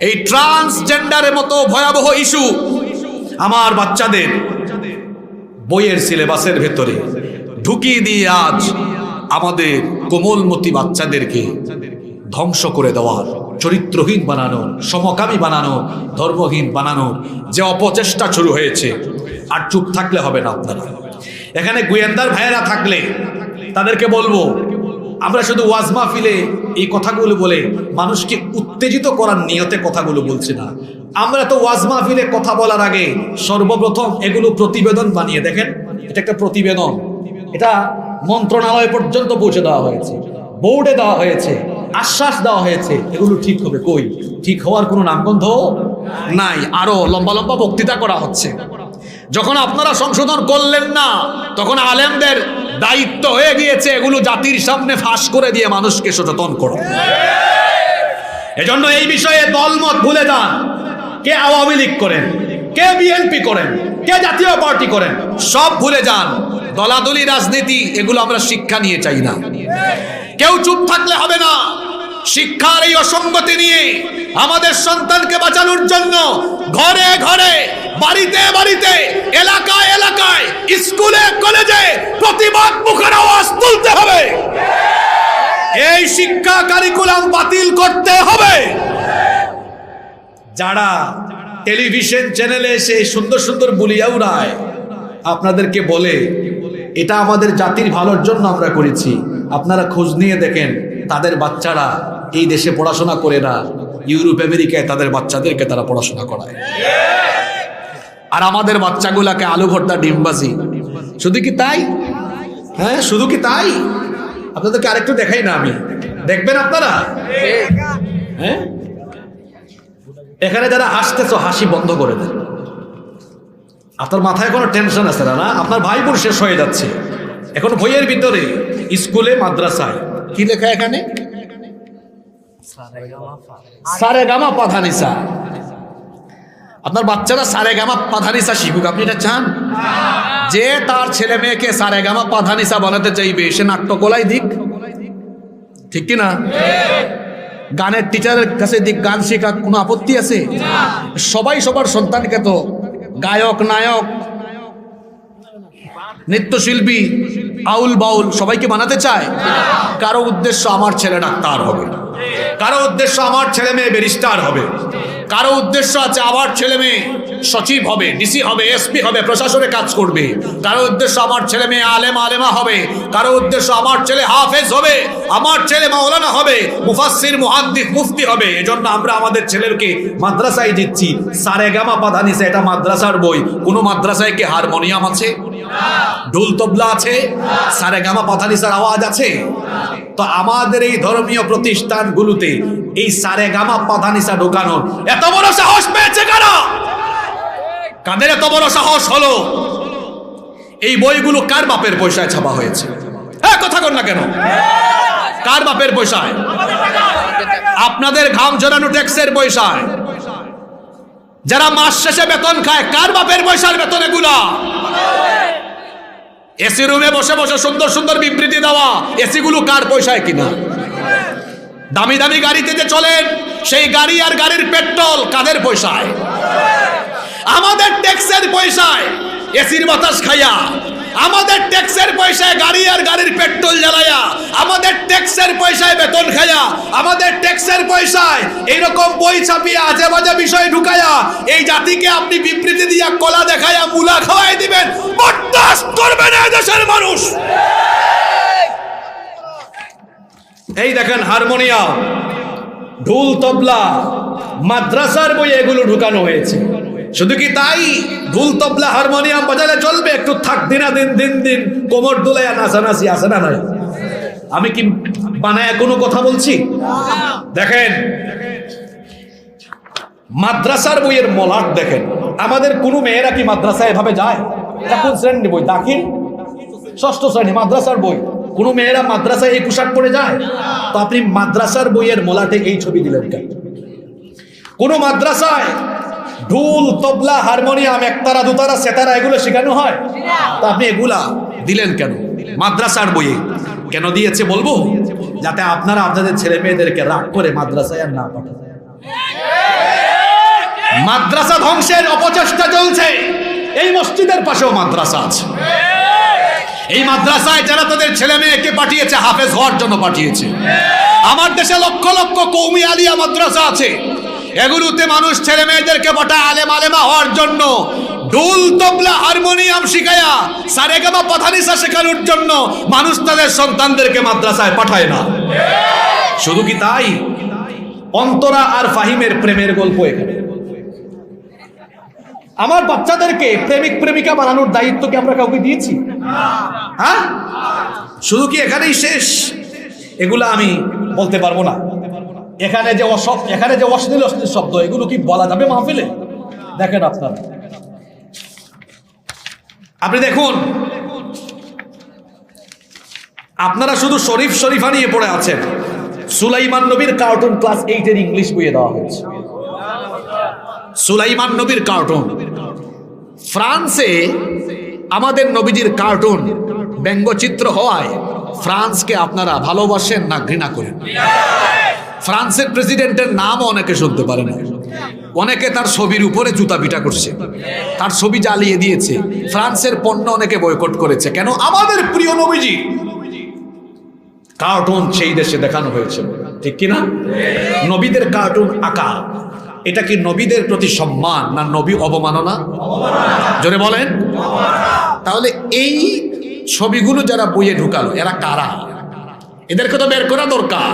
এই ট্রান্সজেন্ডারের মতো ভয়াবহ ইস্যু আমার বাচ্চাদের বইয়ের সিলেবাসের ভেতরে ঢুকিয়ে দিয়ে আজ আমাদের কোমলমতি বাচ্চাদেরকে ধ্বংস করে দেওয়ার, চরিত্রহীন বানানোর, সমকামী বানানোর, ধর্মহীন বানানোর যে অপচেষ্টা শুরু হয়েছে, আর চুপ থাকলে হবে না। আপনারা এখানে গোয়েন্দার ভাইয়েরা থাকলে তাদেরকে বলবো, আমরা শুধু ওয়াজ মাহফিলে এই কথাগুলো বলে মানুষকে উত্তেজিত করার নিয়তে কথাগুলো বলছি না। আমরা তো ওয়াজ মাহফিলে কথা বলার আগে সর্বপ্রথম এগুলো প্রতিবেদন বানিয়ে, দেখেন এটা একটা প্রতিবেদন, এটা মন্ত্রণালয় পর্যন্ত পৌঁছে দেওয়া হয়েছে, বোর্ডে দেওয়া হয়েছে, আশ্বাস দেওয়া হয়েছে এগুলো ঠিক হবে। কই ঠিক হওয়ার কোনো নামগন্ধ নাই, আরো লম্বা লম্বা বক্তৃতা করা হচ্ছে। যখন আপনারা সংশোধন করলেন না, তখন আলেমদের দায়িত্ব হয়ে গিয়েছে এগুলো জাতির সামনে ফাঁস করে দিয়ে মানুষকে সচেতন করো। এজন্য এই বিষয়ে দলমত ভুলে যান। কে আওয়ামী লীগ করেন, কে বিএনপি করেন, কে জাতীয় পার্টি করেন, সব ভুলে যান। দলাদলি রাজনীতি এগুলো আমরা শিক্ষা নিয়ে চাই না। কেউ চুপ থাকলে হবে না। শিক্ষার এই অসঙ্গতি নিয়ে আমাদের সন্তানকে বাঁচানোর জন্য ঘরে ঘরে, বাড়িতে বাড়িতে, এলাকায় এলাকায়, স্কুলে কলেজে প্রতিবাদ মুখের আওয়াজ তুলতে হবে। এই শিক্ষা কারিকুলাম বাতিল করতে হবে। যারা টেলিভিশন চ্যানেলে এসে সুন্দর সুন্দর বুলিয়া উড়ায়, আপনাদেরকে বলে এটা আমাদের জাতির ভালোর জন্য আমরা করেছি, আপনারা খোঁজ নিয়ে দেখেন তাদের বাচ্চারা এই দেশে পড়াশোনা করে না, ইউরোপ আমেরিকায় তাদের বাচ্চাদেরকে তারা পড়াশোনা করায়। আর আমাদের বাচ্চাগুলাকে আলু ভর্তা ডিমবাজি। শুধু কি তাই? হ্যাঁ, শুধু কি তাই? আপনাদেরকে আরেকটু দেখাই না আমি, দেখবেন আপনারা। হ্যাঁ, এখানে যারা হাসতেছ হাসি বন্ধ করে দেন। আপনার মাথায় কোনো টেনশন আছে না? আপনার ভাই বোন শেষ হয়ে যাচ্ছে এখন বইয়ের ভিতরে, স্কুলে মাদ্রাসায় কি লেখা এখানে? সারেগামা পাধানিসা। আপনার বাচ্চারা সারেগামা পাধানিসা শিখুক, আপনি এটা চান? যে তার ছেলে মেয়েকে সারেগামা পাধানিসা বানাতে চাইবে সে নাট্যকলাই দিক, ঠিক কি না? গানের টিচারের কাছে দিক, গান শেখা, কোনো আপত্তি আছে? সবাই সবার সন্তানকে তো গায়ক, নায়ক, নৃত্যশিল্পী, আউল বাউল সবাইকে বানাতে চায়। কারো উদ্দেশ্য আমার ছেলে ডাক্তার হবে, কারো উদ্দেশ্য আমার ছেলে মেয়ে ব্যারিস্টার হবে, কারো উদ্দেশ্য আছে আমার ছেলে মেয়ে সচিব হবে, ডিসি হবে, এসপি হবে, প্রশাসনে কাজ করবে, কারো উদ্দেশ্য আমার ছেলে মেয়ে আলেমা হবে, কারো উদ্দেশ্য আমার ছেলে হাফেজ হবে, আমার ছেলে মাওলানা হবে, মুফাসসির, মুহাদ্দিস, মুফতি হবে। এজন্য আমরা আমাদের ছেলেকে মাদ্রাসায় দিচ্ছি। সারেগামা পাধানিসা এটা মাদ্রাসার বই। কোন মাদ্রাসায় কি হারমোনিয়াম আছে, ঢোল তবলা আছে, সারেগামা পাধানিসার আওয়াজ আছে? তো আমাদের এই ধর্মীয় প্রতিষ্ঠানগুলোতে এই সারেগামা পাধানিসা ঢোকানোর এত বড় সাহস পেয়েছে কারা? কাদের এত বড় সাহস হলো? এই বইগুলো কার বাপের পয়সায় ছাপা হয়েছে? হ্যাঁ, কথা কর না কেন? কার বাপের পয়সায়? আপনাদের ঘাম ঝরানো ট্যাক্সের পয়সায়। যারা মাস শেষে বেতন খায়, কার বাপের পয়সার বেতন এগুলা? এসি রুমে বসে বসে সুন্দর সুন্দর বিবৃতি দেওয়া, এসি গুলো কার পয়সায় কিনা? দামি দামি গাড়িতে যে চলেন, সেই গাড়ি আর গাড়ির পেট্রোল কাদের পয়সায়? আমাদের ট্যাক্সের পয়সায় এসির বাতাস খাইয়া, আমাদের ট্যাক্সের পয়সায় গাড়ি আর গাড়ির পেট্রোল জ্বালায়া, আমাদের ট্যাক্সের পয়সায় বেতন খাইয়া, আমাদের ট্যাক্সের পয়সায় এইরকম বই ছাপিয়ে আজে বাজে বিষয় ঢুকায়া এই জাতিকে আপনি বিবৃতি দিয়া কলা দেখায়া মুলা খাওয়াই দিবেন, বরদাস্ত করবে না দেশের মানুষ। এই দেখেন হারমোনিয়াম, ঢোল তবলা, মাদ্রাসার বই এগুলো ঢুকানো হয়েছে। শুধু কি তাই? ঢোল তবলা হারমোনিয়াম বাজালে চলবে? একটু থাক দিনা দিন দিন দিন কোমর দুলাইয়া নাচানাচি আছে না নাই? আমি কি বানায় কোনো কথা বলছি? দেখেন মাদ্রাসার বইয়ের মলাট দেখেন। আমাদের কোন মেয়েরা কি মাদ্রাসায় এভাবে যায়? এটা কোন শ্রেণীর বই? দাখিল ষষ্ঠ শ্রেণী মাদ্রাসার বই। কোন মেয়েরা মাদ্রাসায় এই পোশাক পরে যায়? তো আপনি মাদ্রাসার বইয়ের মলাটে এই ছবি দিলেন কেন? কোন মাদ্রাসায় ঢোল তবলা হারমোনিয়াম একতারা দুতারা সেতারা এগুলো শেখানো হয়? তো আপনি এগুলা দিলেন কেন মাদ্রাসার বইয়ে? কেন দিয়েছে বলবো? যাতে আপনারা আপনাদের ছেলে মেয়েদেরকে রাগ করে মাদ্রাসায় আর না পাঠান। মাদ্রাসা ধ্বংসের অপচেষ্টা চলছে। এই মসজিদের পাশেও মাদ্রাসা আছে। এই মাদ্রাসায় যারা তাদের ছেলে মেয়েকে পাঠিয়েছে হাফেজ হওয়ার জন্য পাঠিয়েছে। আমার দেশে লক্ষ লক্ষ কওমি আলিয়া মাদ্রাসা আছে, এগুলোতে মানুষ ছেলে মেয়েদেরকে পাঠায় আলেমা হওয়ার জন্য, ঢোল তবলা হারমোনিয়াম শিখায়া সারেগামা পাধানিসা শেখানোর জন্য মানুষ তাদের সন্তানদেরকে মাদ্রাসায় পাঠায় না। শুধু কি তাই? অন্তরা আর ফাহিমের প্রেমের গল্প এখানে। আমার বাচ্চাদেরকে প্রেমিক প্রেমিকা বানানোর দায়িত্ব কি আমরা কাউকে দিয়েছি? হ্যাঁ, শুধু কি এখানেই শেষ? এগুলা আমি বলতে পারবো না। এখানে যে অশ্লীল শব্দ এগুলো কি বলা যাবে মাহফিলে? দেখেন আপনি দেখুন, আপনারা শুধু শরীফ শরীফা নিয়ে পড়ে আছেন। সুলাইমান নবীর কার্টুন ক্লাস 8 এর ইংলিশ বইয়ে দেওয়া হয়েছে। সুলাইমান নবীর কার্টুন। ফ্রান্সে আমাদের নবীজির কার্টুন ব্যঙ্গচিত্র হওয়ায় ফ্রান্সকে আপনারা ভালোবাসেন না ঘৃণা করেন? ফ্রান্সের প্রেসিডেন্টের নামও অনেকে শুনতে পারে না। অনেকে তার ছবির উপরে জুতা পিটা করছে, তার ছবি জ্বালিয়ে দিয়েছে। ফ্রান্সের পণ্য অনেকে বয়কট করেছে। কেন? আমাদের প্রিয় নবীজি কার্টুন সেই দেশে দেখানো হয়েছে, ঠিক কিনা? নবীদের কার্টুন আঁকা, এটা কি নবীদের প্রতি সম্মান না নবী অবমাননা? জোরে বলেন। তাহলে এই ছবিগুলো যারা বইয়ে ঢুকালো এরা কারা? এদেরকে তো বের করা দরকার।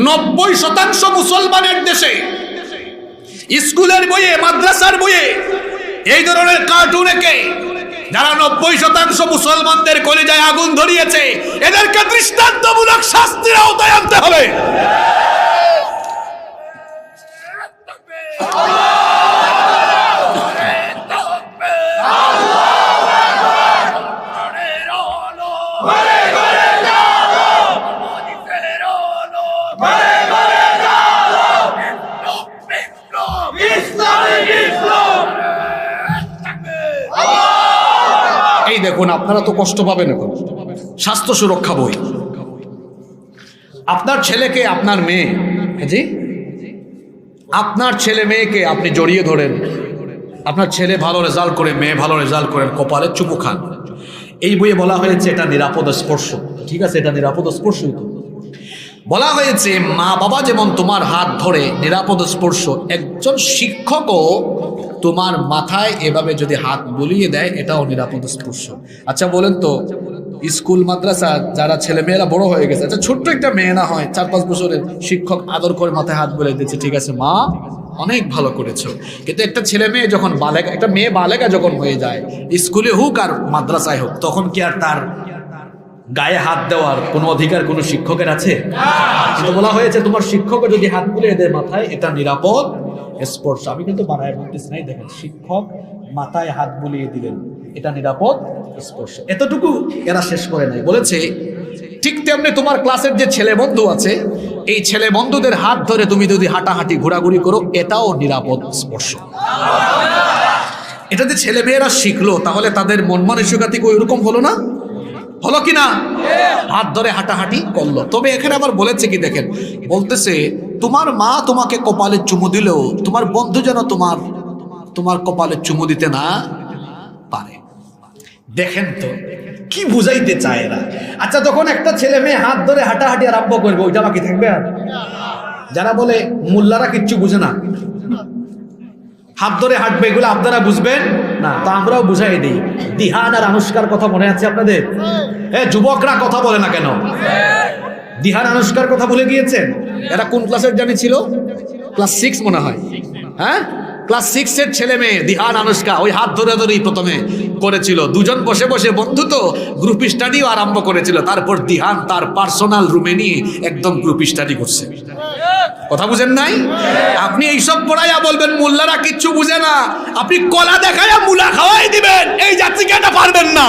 90% মুসলমানের দেশে স্কুলের বইয়ে, মাদ্রাসার বইয়ে এই ধরনের কার্টুন এঁকে যারা 90% মুসলমানদের কলিজায় আগুন ধরিয়েছে, এদেরকে দৃষ্টান্তমূলক শাস্তির আওতায় আনতে হবে। দেখুন, আপনারা তো কষ্ট পাবেন এখন। স্বাস্থ্য সুরক্ষা বই, আপনার ছেলেকে, আপনার মেয়ে, জি, আপনার ছেলে মেয়েকে আপনি জড়িয়ে ধরেন, আপনার ছেলে ভালো রেজাল্ট করে, মেয়ে ভালো রেজাল্ট করেন, কপালে চুমু খান। এই বইয়ে বলা হয়েছে এটা নিরাপদ স্পর্শ। ঠিক আছে, এটা নিরাপদ স্পর্শই তো। বলা হয়েছে মা বাবা যেমন তোমার হাত ধরে নিরাপদ স্পর্শ, একজন শিক্ষকও তোমার মাথায় এভাবে যদি হাত বুলিয়ে দেয়, এটাও নিরাপদ স্পর্শ। আচ্ছা বলেন তো, স্কুল মাদ্রাসা যারা ছেলে মেয়েরা বড় হয়ে গেছে, আচ্ছা ছোট্ট একটা মেয়ে না হয় 4-5 বছরের, শিক্ষক আদর করে মাথায় হাত বুলিয়ে দিচ্ছে, ঠিক আছে মা অনেক ভালো করেছো। কিন্তু একটা ছেলে মেয়ে যখন বালেগা, একটা মেয়ে বালেগা যখন হয়ে যায়, স্কুলে হোক আর মাদ্রাসায় হোক, তখন কি আর তার গায়ে হাত দেওয়ার কোনো অধিকার কোনো শিক্ষকের আছে? কিন্তু বলা হয়েছে তোমার শিক্ষকও যদি হাত বুলিয়ে দেয় মাথায়, এটা নিরাপদ স্পর্শ। আমি কিন্তু বানায় বলতেছি নাই, দেখেন শিক্ষক মাথায় হাত বুলিয়ে দিলেন, এটা নিরাপদ স্পর্শ। এতটুকু এরা শেষ করে নাই, বলেছে ঠিক তেমনি তোমার ক্লাসের যে ছেলে বন্ধু আছে, এই ছেলে বন্ধুদের হাত ধরে তুমি যদি হাঁটাহাঁটি ঘোরাঘুরি করো, এটাও নিরাপদ স্পর্শ। এটা যে ছেলে মেয়েরা শিখলো, তাহলে তাদের মন মানসিকতা কি ওইরকম হলো না? হলো কিনা? হাত ধরে হাঁটাহাঁটি করলো। তবে এখানে আবার বলেছে কি দেখেন, বলতেছে তোমার মা তোমাকে কপালে চুমু দিলেও তোমার বন্ধু যেন তোমার কপালে চুমু দিতে না পারে। দেখেন তো কি বুঝাইতে চায় এরা। আচ্ছা যখন একটা ছেলে মেয়ে হাত ধরে হাঁটাহাঁটি আরম্ভ করবে, ওইটা বাকি থাকবে? আর যারা বলে মোল্লারা কিচ্ছু বুঝে না, হাত ধরে হাঁটবে, এগুলো আপনারা বুঝবেন না, তা আমরাও বুঝাই দিই। দিহান আর আনুষ্কার কথা মনে আছে আপনাদের? যুবকরা কথা বলে না কেন? দিহান আনুষ্কার কথা ভুলে গিয়েছেন? এরা কোন ক্লাসের জানি ছিল? ক্লাস 6 মনে হয়। হ্যাঁ, ক্লাস 6 এর ছেলে মেয়ে দিহান আনুষ্কা ওই হাত ধরে ধরেই প্রথমে করেছিল। দুজন বসে বসে বন্ধু তো গ্রুপ স্টাডিও আরম্ভ করেছিল। তারপর দিহান তার পার্সোনাল রুমে নিয়ে একদম গ্রুপ স্টাডি করছে। কথা বুঝেন নাই? আপনি এইসব পড়াইয়া বলবেন মোল্লারা কিচ্ছু বুঝে না, আপনি কলা দেখাইয়া মুলা খাওয়াই দিবেন, এই জাতিকে এটা পারবেন না।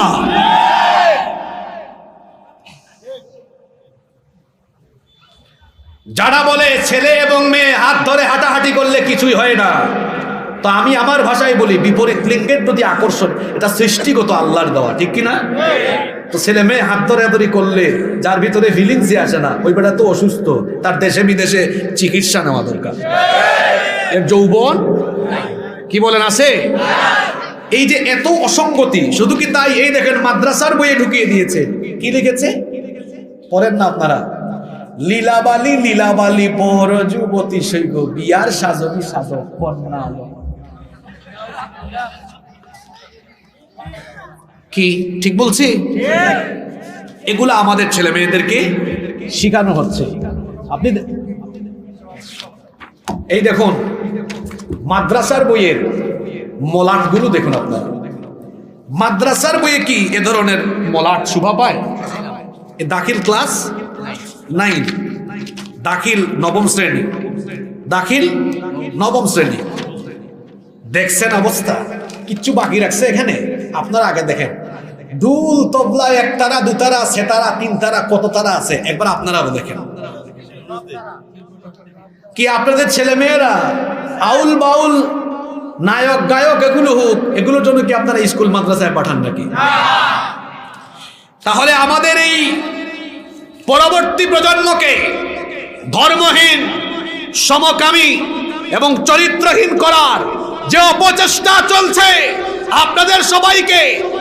যারা বলে ছেলে এবং মেয়ে হাত ধরে হাঁটাহাঁটি করলে কিছুই হয় না, তো আমি আমার ভাষায় বলি বিপরীত লিঙ্গের প্রতি আকর্ষণ, এটা সৃষ্টিগত আল্লাহর দেওয়া, ঠিক কিনা? তো ছেলে মেয়ে হাত ধরাধরি করলে যার ভিতরে ফিলিংসই আসে না, ওই বেটা তো অসুস্থ, তার দেশে বিদেশে চিকিৎসা নেওয়া দরকার। এর যৌবন কি বলেন আছে? এই যে এত অসঙ্গতি, শুধু কি তাই? এই দেখেন মাদ্রাসার বইয়ে ঢুকিয়ে দিয়েছে, কি লিখেছে পড়েন না আপনারা? লীলাবালি লীলাবালি বড় যুবতী সৈগ, বিয়ার সাজনি সাজক কন্যা। কি ঠিক বলছি? এগুলো আমাদের ছেলে মেয়েদেরকে শিখানো হচ্ছে। আপনি এই দেখুন মাদ্রাসার বইয়ের মলাটগুলো দেখুন আপনার। মাদ্রাসার বইয়ে কি এ ধরনের মলাট শোভা পায়? দাখিল ক্লাস 9, দাখিল নবম শ্রেণী, দাখিল নবম শ্রেণী। দেখছেন অবস্থা? কিচ্ছু বাকি রাখছে এখানে? আপনারা আগে দেখেন, দুল তবলা 1 তারা 2 তারা সেতারা 3 তারা কত তারা আছে, একবার আপনারাও দেখেন। কি আপনাদের ছেলে মেয়েরা আউল বাউল নায়ক গায়ক এগুলো হোক, এগুলোর জন্য কি আপনারা স্কুল মাদ্রাসায় পাঠান নাকি? তাহলে আমাদের এই পরবর্তী প্রজন্মকে ধর্মহীন, সমকামী এবং চরিত্রহীন করার যে অপচেষ্টা চলছে, আপনাদের সবাইকে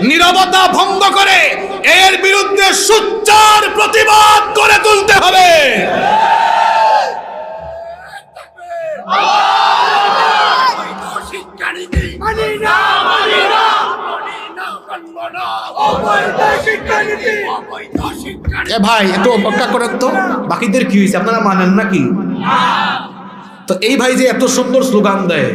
নীরবতা ভঙ্গ করে এর বিরুদ্ধে সোচ্চার প্রতিবাদ করে তুলতে হবে। ভাই একটু অপেক্ষা করেন তো, বাকিদের কি হয়েছে আপনারা মানেন নাকি? তো এই ভাই যে এত সুন্দর স্লোগান দেয়,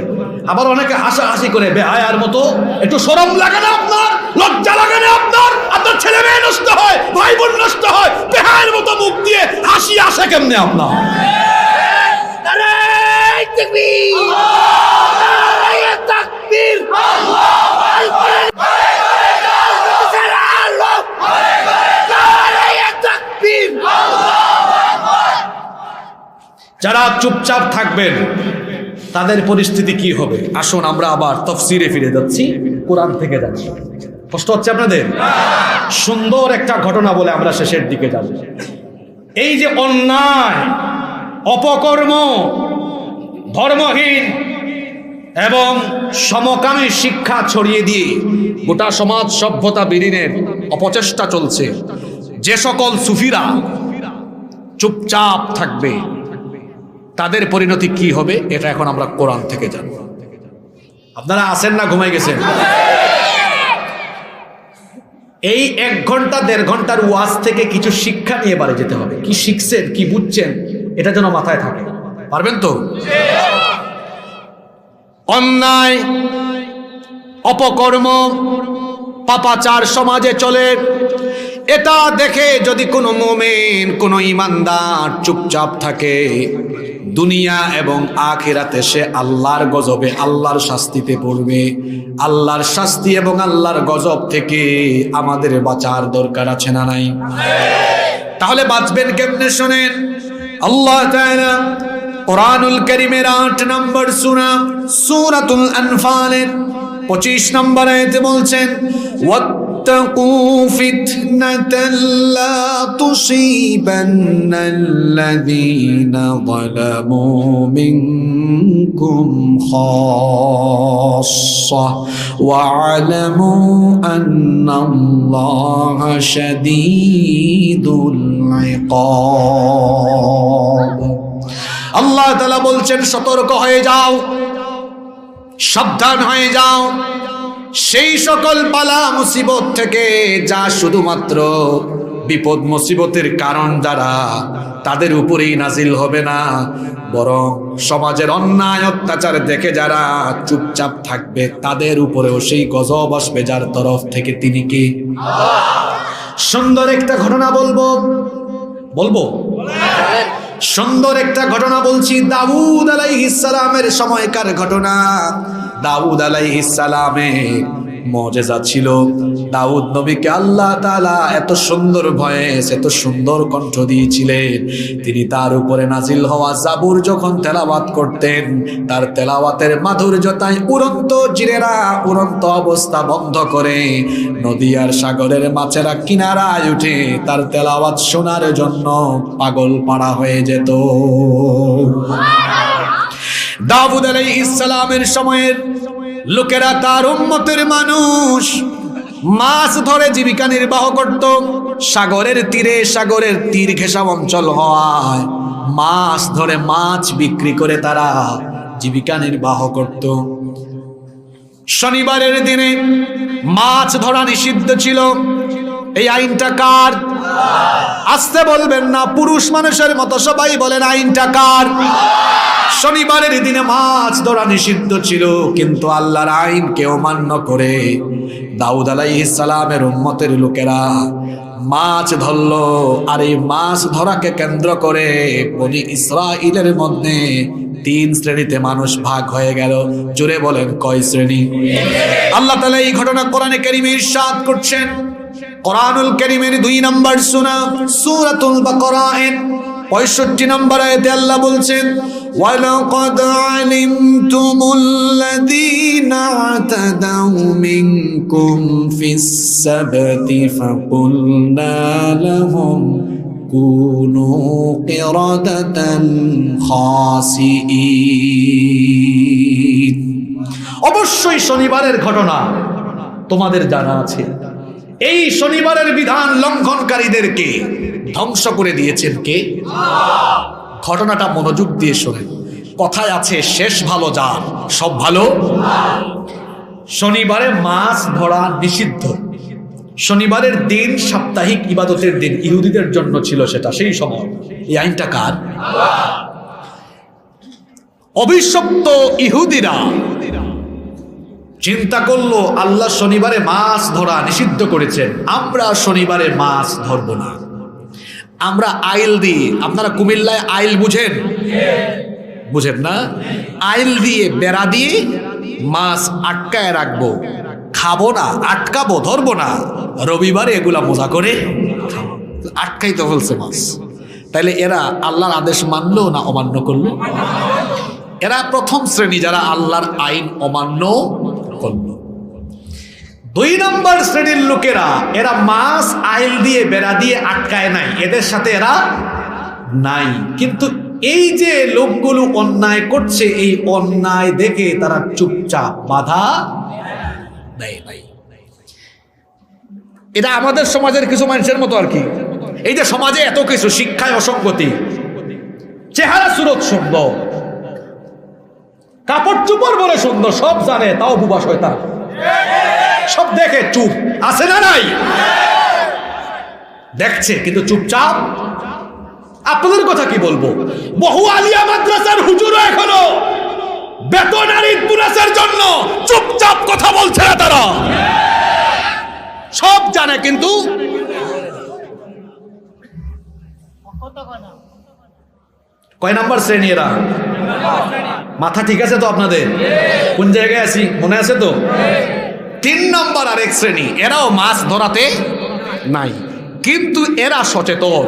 আবার অনেকে হাসাহাসি করে বেহায়ার মতো, একটু শরম লাগে না আপনার? লজ্জা লাগে না আপনার? আপনার ছেলে মেয়ে নষ্ট হয়, ভাই বোন নষ্ট হয়, বেহায়ার মতো মুখ দিয়ে হাসি আসে কেমনে আপনার? যারা চুপচাপ থাকবেন তাদের পরিস্থিতি কি হবে? আসুন আমরা আবার তাফসীরে ফিরে যাচ্ছি, কোরআন থেকে যাচ্ছি। কষ্ট হচ্ছে আপনাদের? সুন্দর একটা ঘটনা বলে আমরা শেষের দিকে যাব। এই যে অন্যায়, অপকর্ম, ধর্মহীন এবং সমকামী শিক্ষা ছড়িয়ে দিয়ে গোটা সমাজ সভ্যতা বিলীনের অপচেষ্টা চলছে, যে সকল সুফিরা চুপচাপ থাকবে তাদের পরিণতি কি হবে এটা এখন আমরা কোরআন থেকে জানব। আপনারা আছেন না ঘুমাই গেছেন? এই 1 ঘন্টা 1.5 ঘন্টার ওয়াজ থেকে কিছু শিক্ষা নিয়ে বাড়ি যেতে হবে। কি শিখছেন, কি বুঝছেন, এটা যেন মাথায় থাকে। পারবেন তো? অন্যায়, অপকর্ম, পাপাচার সমাজে চলে, এটা দেখে যদি কোনো মুমিন, কোনো ইমানদার চুপচাপ থাকে, দুনিয়া এবং আখিরাতে সে আল্লাহর গজবে, আল্লাহর শাস্তিতে পড়বে। আল্লাহর শাস্তি এবং আল্লাহর গজব থেকে আমাদের বাঁচার দরকার আছে না নাই? তাহলে বাঁচবেন কেমনে শোনেন। আল্লাহ তাআলা কুরআনুল কারীমের 8 নম্বর সূরা সূরাতুল আনফালের 25 নম্বর আয়াতে বলছেন, ওয়াত্তাকু ফিতনাতাল লা তুসিবান্নাল্লাযীনা যালামু মিনকুম খাসসা ওয়া'লামু আন্নাল্লাহা শাদীদুল ইকাব। আল্লাহ তাআলা বলছেন, সতর্ক হয়ে যাও, সাবধান হয়ে যাও সেই সকল বালা মুসিবত থেকে যা শুধুমাত্র বিপদ মুসিবতের কারণ দ্বারা তাদের উপরেই নাজিল হবে না, বরং সমাজের অন্যায় অত্যাচার দেখে যারা চুপচাপ থাকবে তাদের উপরেও সেই গজব আসবে যার তরফ থেকে। তিনি কি? সুন্দর একটা ঘটনা বলবো সুন্দর একটা ঘটনা বলছি। দাউদ আলাইহিস সালামের সময়কার ঘটনা। দাউদ আলাইহিস সালামের মুজিজা ছিল, দাউদ নবীকে আল্লাহ তাআলা এত সুন্দর ভয়েস, এত সুন্দর কণ্ঠ দিয়েছিলেন, তিনি তার উপরে নাজিল হওয়া জাবুর যখন তেলাওয়াত করতেন, তার তেলাওয়াতের মাধুর্যতায় উড়ন্ত জিনেরা উড়ন্ত অবস্থা বন্ধ করে নদী আর সাগরের মাছেরা কিনারায় উঠে তার তেলাওয়াত শোনার জন্য পাগল পাড়া হয়ে যেত। দাউদ আলাইহিস সালামের সময়ের লোকেরা, তার উম্মতের মানুষ, মাছ ধরে জীবিকা নির্বাহ করত। সাগরের তীর ঘেঁষা অঞ্চল হওয়ায় মাছ ধরে মাছ বিক্রি করে তারা জীবিকা নির্বাহ করত। শনিবারের দিনে মাছ ধরা নিষিদ্ধ ছিল। এই আইনটা কার? আসতে বলবেন না, পুরুষ মানুষের মতো সবাই বলেন আইনটা কার? শনিবারের দিনে মাছ ধরা নিষিদ্ধ ছিল, কিন্তু আল্লাহর আইনকে অমান্য করে দাউদ আলাইহিস সালামের উম্মতের লোকেরা মাছ ধরলো। আর এই মাছ ধরাকে কেন্দ্র করে বনি ইসরাইলের মধ্যে 3 শ্রেণীতে মানুষ ভাগ হয়ে গেল। জোরে বলেন কয় শ্রেণী? আল্লাহ তাআলা এই ঘটনা কোরআনে কারীমে ইরশাদ করছেন। কোরআনুল কারীমের 2 নম্বর সূরাতুল বাকারার 65 নম্বর আয়াতে আল্লাহ বলছেন, ওয়ালাকাদ আলিমতুমুল্লাযীনা আতাদাউ মিনকুম ফিস সাবতি ফাকুলনা লাহুম কুনু কিরাদাতান খাসিঈন। অবশ্যই শনিবারের ঘটনা তোমাদের জানা আছে। এই শনিবারের বিধান লঙ্ঘনকারীদেরকে ধ্বংস করে দিয়েছেন কে? ঘটনাটা মনোযোগ দিয়ে শোনেন। কথায় আছে, শেষ ভালো যার সব ভালো। শনিবারে মাছ ধরা নিষিদ্ধ। শনিবারের দিন সাপ্তাহিক ইবাদতের দিন, ইহুদিদের জন্য ছিল সেটা সেই সময়। এই আইনটা কার? অভিশপ্ত ইহুদিরা চিন্তা করলো, আল্লাহ শনিবারে মাছ ধরা নিষিদ্ধ করেছেন, আমরা শনিবারে মাছ ধরবো না। আমরা আইল দিয়ে, আপনারা কুমিল্লায় আইল বুঝেন? বুঝেন না? আইল দিয়ে বেড়া দিয়ে মাছ আটকায় রাখবো, খাবো না, আটকাবো, ধরবো না। রবিবারে এগুলা মজা করে আটকাইতে ফেলছে মাছ। তাইলে এরা আল্লাহর আদেশ মানলো না অমান্য করলো? এরা প্রথম শ্রেণী যারা আল্লাহর আইন অমান্য করলো। দুই নম্বর শ্রেণীর লোকেরা, এরা মাছ আইল দিয়ে বেড়া দিয়ে আটকায় নাই, এদের সাথে এরা নাই। কিন্তু এই যে লোকগুলো অন্যায় করছে, এই অন্যায় দেখে তারা চুপচাপ বাধা দেয় নাই। এটা আমাদের সমাজের কিছু মানুষের মতো আর কি। এই যে সমাজে এত কিছু, শিক্ষায় অসঙ্গতি, চেহারা সুরত সুন্দর, কাপড় চুপড় বলে সুন্দর, সব জানে, তাও বুবা শয়তান, সব দেখে চুপ আছে না নাই, দেখছে কিন্তু চুপচাপ। আপনাদের কথা কি বলবো, বহু আলিয়া মাদ্রাসার হুজুরও এখনো বেতন আর ঈদ বোনাসের জন্য চুপচাপ কথা বলছে না। তারা সব জানে কিন্তু কয় নাম্বার শ্রেণী এরা? মাথা ঠিক আছে তো আপনাদের? কোন জায়গায় আছি মনে আছে তো? 3 নম্বর আরেক শ্রেণী, এরাও মাছ ধরাতে নাই, কিন্তু এরা সচেতন।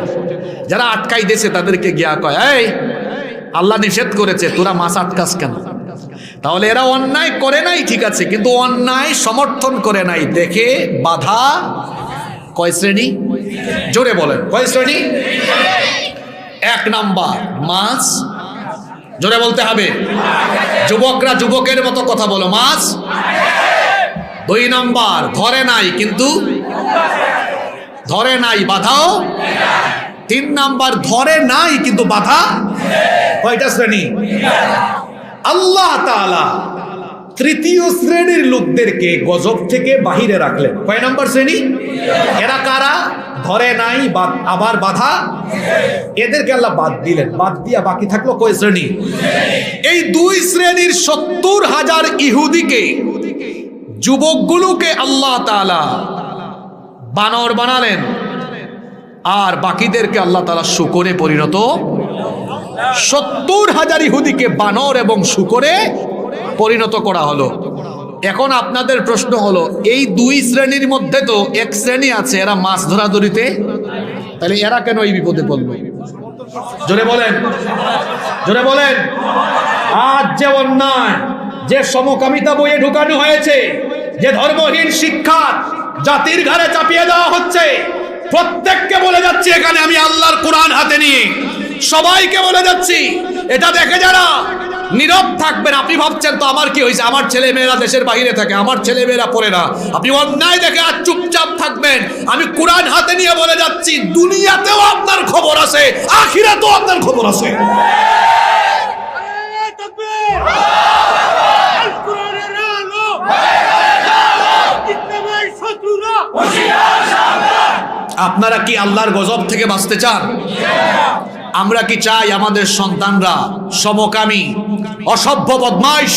যারা আটকাই দিয়েছে তাদেরকে গিয়া কয়, এই আল্লাহ নিষেধ করেছে, তোরা মাছ আটকাস কেন? তাহলে এরা অন্যায় করে নাই ঠিক আছে, কিন্তু অন্যায় সমর্থন করে নাই দেখে বাধা। কয় শ্রেণী? জোরে বলেন, কয় শ্রেণী? 1 নাম্বার মাছ, জোরে বলতে হবে, যুবকরা যুবকের মতো কথা বলো, মাছ। 2 নাম্বার ধরে নাই, কিন্তু ধরে নাই বাধাও। 3 নাম্বার ধরে নাই কিন্তু বাধা। কয়টা শ্রেণী? আল্লাহ তাআলা তৃতীয় শ্রেণীর লোকদেরকে গজব থেকে বাহিরে রাখলেন। কয় নাম্বার শ্রেণী? এরা কারা? ধরে নাই আবার বাধা, এদেরকে আল্লাহ বাদ দিলেন। বাদ দিয়া বাকি থাকলো কয় শ্রেণী? এই 2 শ্রেণীর 70,000 ইহুদিকে, যুবকগুলোকে আল্লাহ তাআলা বানর বানালেন, আর বাকিদেরকে আল্লাহ তাআলা শূকরে পরিণত। 70,000 ইহুদিকে বানর এবং শূকরে পরিণত করা হলো। এখন আপনাদের প্রশ্ন হলো, এই 2 শ্রেণীর মধ্যে তো 1 শ্রেণী আছে এরা মাছ ধরাধরিতে, তাহলে এরা কেন এই বিপদে পড়লো? জোরে বলেন, জোরে বলেন। আজ যে অন্যায়, যে সমকামিতা বইয়ে ঢুকানো হয়েছে, যে ধর্মহীন শিক্ষা জাতির ঘাড়ে চাপিয়ে দেওয়া হচ্ছে, প্রত্যেককে বলে যাচ্ছি এখানে আমি আল্লাহর কোরআন হাতে নিয়ে সবাইকে বলে যাচ্ছি, এটা দেখে যারা নীরব থাকবেন, আপনি ভাবছেন তো আমার কি হয়েছে, আমার ছেলে মেয়েরা দেশের বাইরে থাকে, আমার ছেলে মেয়েরা পড়ে না, আপনি অন্যায় দেখে আর চুপচাপ থাকবেন। আমি কোরআন হাতে নিয়ে বলে যাচ্ছি, দুনিয়াতেও আপনার খবর আছে, আখিরাতেও আপনার খবর আছে। আপনারা কি আল্লাহর গজব থেকে বাঁচতে চান? আমরা কি চাই আমাদের সন্তানরা সমকামী, অসভ্য, বদমাইশ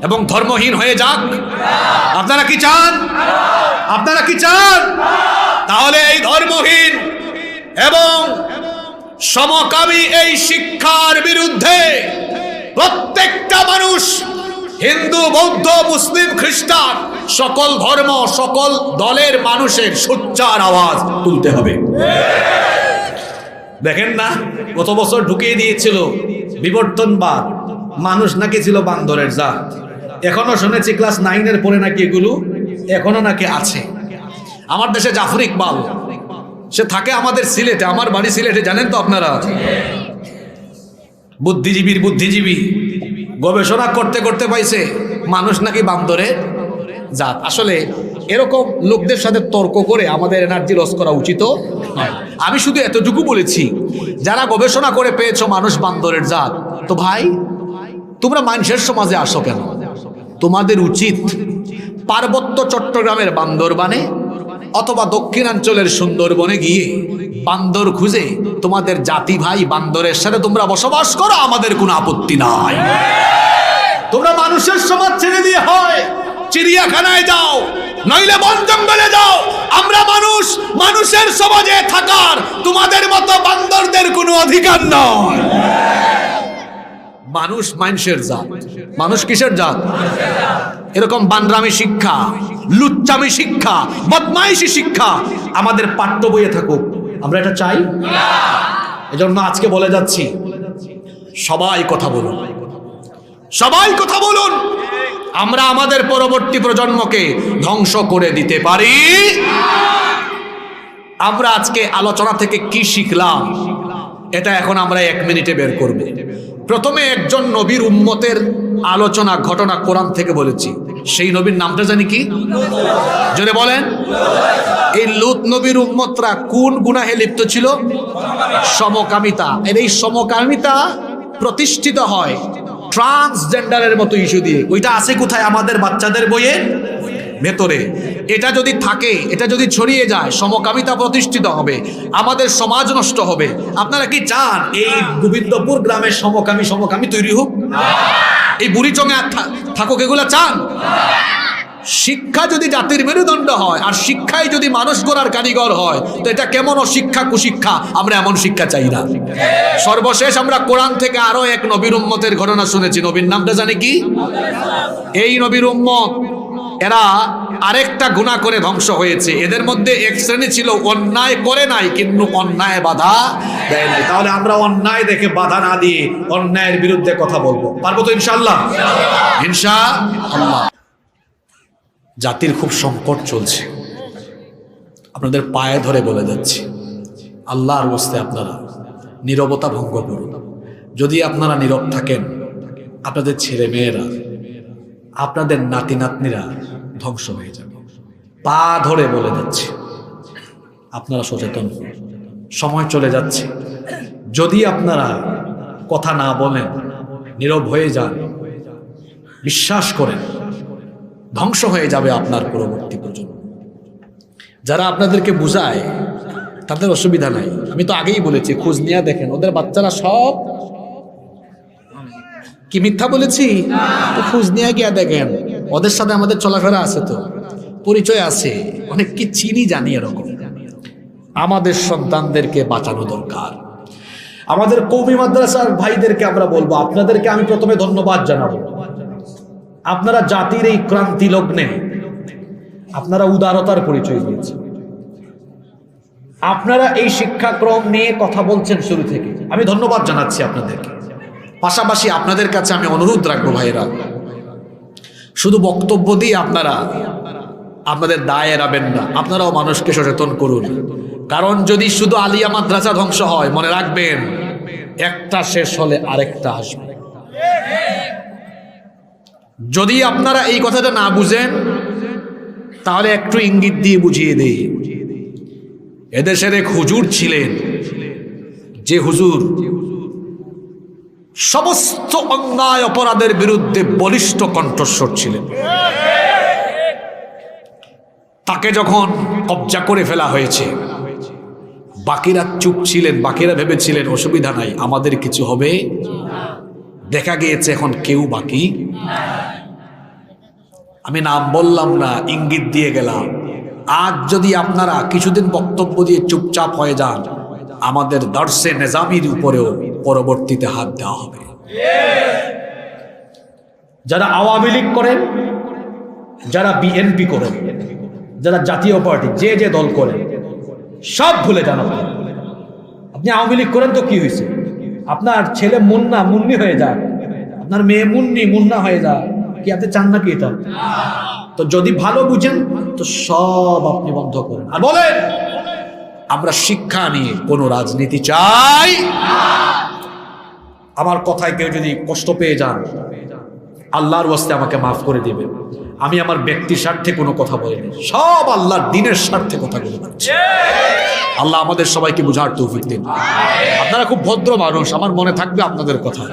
এবং ধর্মহীন হয়ে যাক? আপনারা কি চান? আপনারা কি চান? তাহলে এই ধর্মহীন এবং সমকামী এই শিক্ষার বিরুদ্ধে প্রত্যেকটা মানুষ, হিন্দু, বৌদ্ধ, মুসলিম, খ্রিস্টান, সকল ধর্ম, সকল দলের মানুষের সোচ্চার আওয়াজ তুলতে হবে। দেখেন না, গত বছর ঢুকিয়ে দিয়েছিল বিবর্তনবাদ, মানুষ নাকি ছিল বান্দরের জাত। এখনো শুনেছি ক্লাস 9-এর পরে নাকি এগুলো এখনো নাকি আছে। আমার দেশে জাফর ইকবাল, সে থাকে আমাদের সিলেটে, আমার বাড়ি সিলেটে, জানেন তো আপনারা। বুদ্ধিজীবীর বুদ্ধিজীবী গবেষণা করতে করতে পাইছে মানুষ নাকি বান্দরের জাত। আসলে এরকম লোকদের সাথে তর্ক করে আমাদের এনার্জি লস করা উচিত নয়। আমি শুধু এতটুকু বলেছি, যারা গবেষণা করে পেয়েছো মানুষ বান্দরের জাত, তো ভাই তোমরা মানুষের সমাজে আসো কেন? তোমাদের উচিত পার্বত্য চট্টগ্রামের বান্দরবানে অথবা দক্ষিণাঞ্চলের সুন্দরবনে গিয়ে বান্দর খুঁজে তোমাদের জাতি ভাই বান্দরের সাথে তোমরা বসবাস করো, আমাদের কোনো আপত্তি নাই। তোমরা মানুষের সমাজ ছেড়ে দিয়ে হয় চিড়িয়াখানায় যাও, নইলে বন জঙ্গলে যাও। আমরা মানুষ, মানুষের সমাজে থাকার তোমাদের মতো বান্দরদের কোনো অধিকার নয়। মানুষ মানুষের জাত। মানুষ কিসের জাত? এরকম বান্দ্রামি শিক্ষা, লুচ্চামি শিক্ষা, বদমাইশি শিক্ষা আমাদের পাঠ্য বইয়ে থাকুক, আমরা এটা চাই। এজন্য আজকে বলে যাচ্ছি, সবাই কথা বলুন, সবাই কথা বলুন। আমরা আমাদের পরবর্তী প্রজন্মকে ধ্বংস করে দিতে পারি। আমরা আজকে আলোচনা থেকে কি শিখলাম এটা এখন আমরা 1 মিনিটে বের করব। প্রথমে একজন নবীর উম্মতের আলোচনা ঘটনা কোরআন থেকে বলেছি। সেই নবীর নামটা জানি কি? জোরে বলেন। এই লূত নবীর উম্মতরা কোন গুনাহে লিপ্ত ছিল? সমকামিতা। এর এই সমকামিতা প্রতিষ্ঠিত হয় ট্রান্সজেন্ডারের মতো ইস্যু দিয়ে। ওইটা আছে কোথায়? আমাদের বাচ্চাদের বইয়ে ভেতরে। এটা যদি থাকে, এটা যদি ছড়িয়ে যায়, সমকামিতা প্রতিষ্ঠিত হবে, আমাদের সমাজ নষ্ট হবে। আপনারা কি চান এই গোবিন্দপুর গ্রামের সমকামী তৈরি হোক? এই বুড়িচঙে থাকুক, এগুলা চান? শিক্ষা যদি জাতির মেরুদণ্ড হয় আর শিক্ষায় যদি মানুষ গড়ার কারিগর হয়, তো এটা কেমন অশিক্ষা কুশিক্ষা? আমরা এমন শিক্ষা চাই না। সর্বশেষ আমরা কোরআন থেকে আরো এক নবীর উম্মতের ঘটনা শুনেছি। নবীর নামটা জানি কি? এই নবীর উম্মত এরা আরেকটা গুনাহ করে ধ্বংস হয়েছে। এদের মধ্যে এক শ্রেণী ছিল অন্যায় করে নাই কিন্তু অন্যায় বাধা দেয় নাই। তাহলে আমরা অন্যায় দেখে বাধা না দিয়ে অন্যায়ের বিরুদ্ধে কথা বলবো, পারবো তো ইনশাআল্লাহ? ইনশাআল্লাহ। জাতির খুব সংকট চলছে, আপনাদের পায়ে ধরে বলে যাচ্ছি, আল্লাহর ওয়াস্তে আপনারা নীরবতা ভঙ্গ করুন। যদি আপনারা নীরব থাকেন, আপনাদের ছেলে মেয়েরা, আপনাদের নাতি নাতনিরা ধ্বংস হয়ে যাবে। পা ধরে বলে যাচ্ছে, আপনারা সচেতন হন। সময় চলে যাচ্ছে। যদি আপনারা কথা না বলেন, নীরব হয়ে যান, বিশ্বাস করেন ধ্বংস হয়ে যাবে আপনার পরবর্তী প্রজন্ম। যারা আপনাদেরকে বুঝায় তাদের অসুবিধা নাই। আমি তো আগেই বলেছি, খোঁজ নিয়ে দেখেন ওদের বাচ্চারা সব কি মিথ্যা বলেছি? তো খোঁজ নিয়ে গিয়া দেখেন, ওদের সাথে আমাদের চলাফেরা আছে, তো পরিচয় আছে, অনেক কি চিনি জানি। এরকম আমাদের সন্তানদেরকে বাঁচানো দরকার। আমাদের কওমি মাদ্রাসার ভাইদেরকে আমরা বলবো, আপনাদেরকে আমি প্রথমে ধন্যবাদ জানাবো। আপনারা জাতির এই ক্রান্তি লগ্নে আপনারা উদারতার পরিচয় দিয়েছেন। আপনারা এই শিক্ষাক্রম নিয়ে কথা বলছেন শুরু থেকে, আমি ধন্যবাদ জানাচ্ছি আপনাদেরকে। পাশাপাশি আপনাদের কাছে আমি অনুরোধ রাখবো ভাইয়েরা, শুধু বক্তব্য দিয়ে আপনারা আপনাদের দায় এড়াবেন না, আপনারাও মানুষকে সচেতন করুন। কারণ যদি শুধু আলিয়া মাদ্রাসা ধ্বংস হয়, মনে রাখবেন একটা শেষ হলে আরেকটা আসবে। যদি আপনারা এই কথাটা না বুঝেন, তাহলে একটু ইঙ্গিত দিয়ে বুঝিয়ে দেই। এদেশের এক হুজুর ছিলেন, যে হুজুর সমস্ত অন্যায় অপরাধের বিরুদ্ধে বলিষ্ঠ কণ্ঠস্বর ছিলেন। তাকে যখন কবজা করে ফেলা হয়েছে, বাকিরা চুপ ছিলেন। বাকিরা ভেবেছিলেন অসুবিধা নাই, আমাদের কিছু হবে। দেখা গিয়েছে এখন কেউ বাকি। আমি নাম বললাম না, ইঙ্গিত দিয়ে গেলাম। আজ যদি আপনারা কিছুদিন বক্তব্য দিয়ে চুপচাপ হয়ে যান, আমাদের দর্শে নিজামির উপরেও পরবর্তীতে হাত দেওয়া হবে। যারা আওয়ামী লীগ করেন, যারা বিএনপি করেন, যারা জাতীয় পার্টি, যে যে দল করেন, সব ভুলে যান। আপনি আওয়ামী লীগ করেন তো কি হয়েছে? আপনার ছেলে মুন্না মুন্নি হয়ে যায়, আপনার মেয়ে মুন্নি মুন্না হয়ে যায়, কি আপনি চান নাকি এটা? তো যদি ভালো বুঝেন তো সব আপনি বন্ধ করেন আর বলেন আমরা শিক্ষা নিয়ে কোনো রাজনীতি চাই। আমার কথায় কেউ যদি কষ্ট পেয়ে যান, আল্লাহর ওয়াস্তে আমাকে মাফ করে দিবেন। আমি আমার ব্যক্তির স্বার্থে কোনো কথা বলিনি, সব আল্লাহর দ্বীনের স্বার্থে কথাগুলো বলছি। আল্লাহ আমাদের সবাইকে বুঝার তৌফিক দিন। আপনারা খুব ভদ্র মানুষ, আমার মনে থাকবে আপনাদের কথা।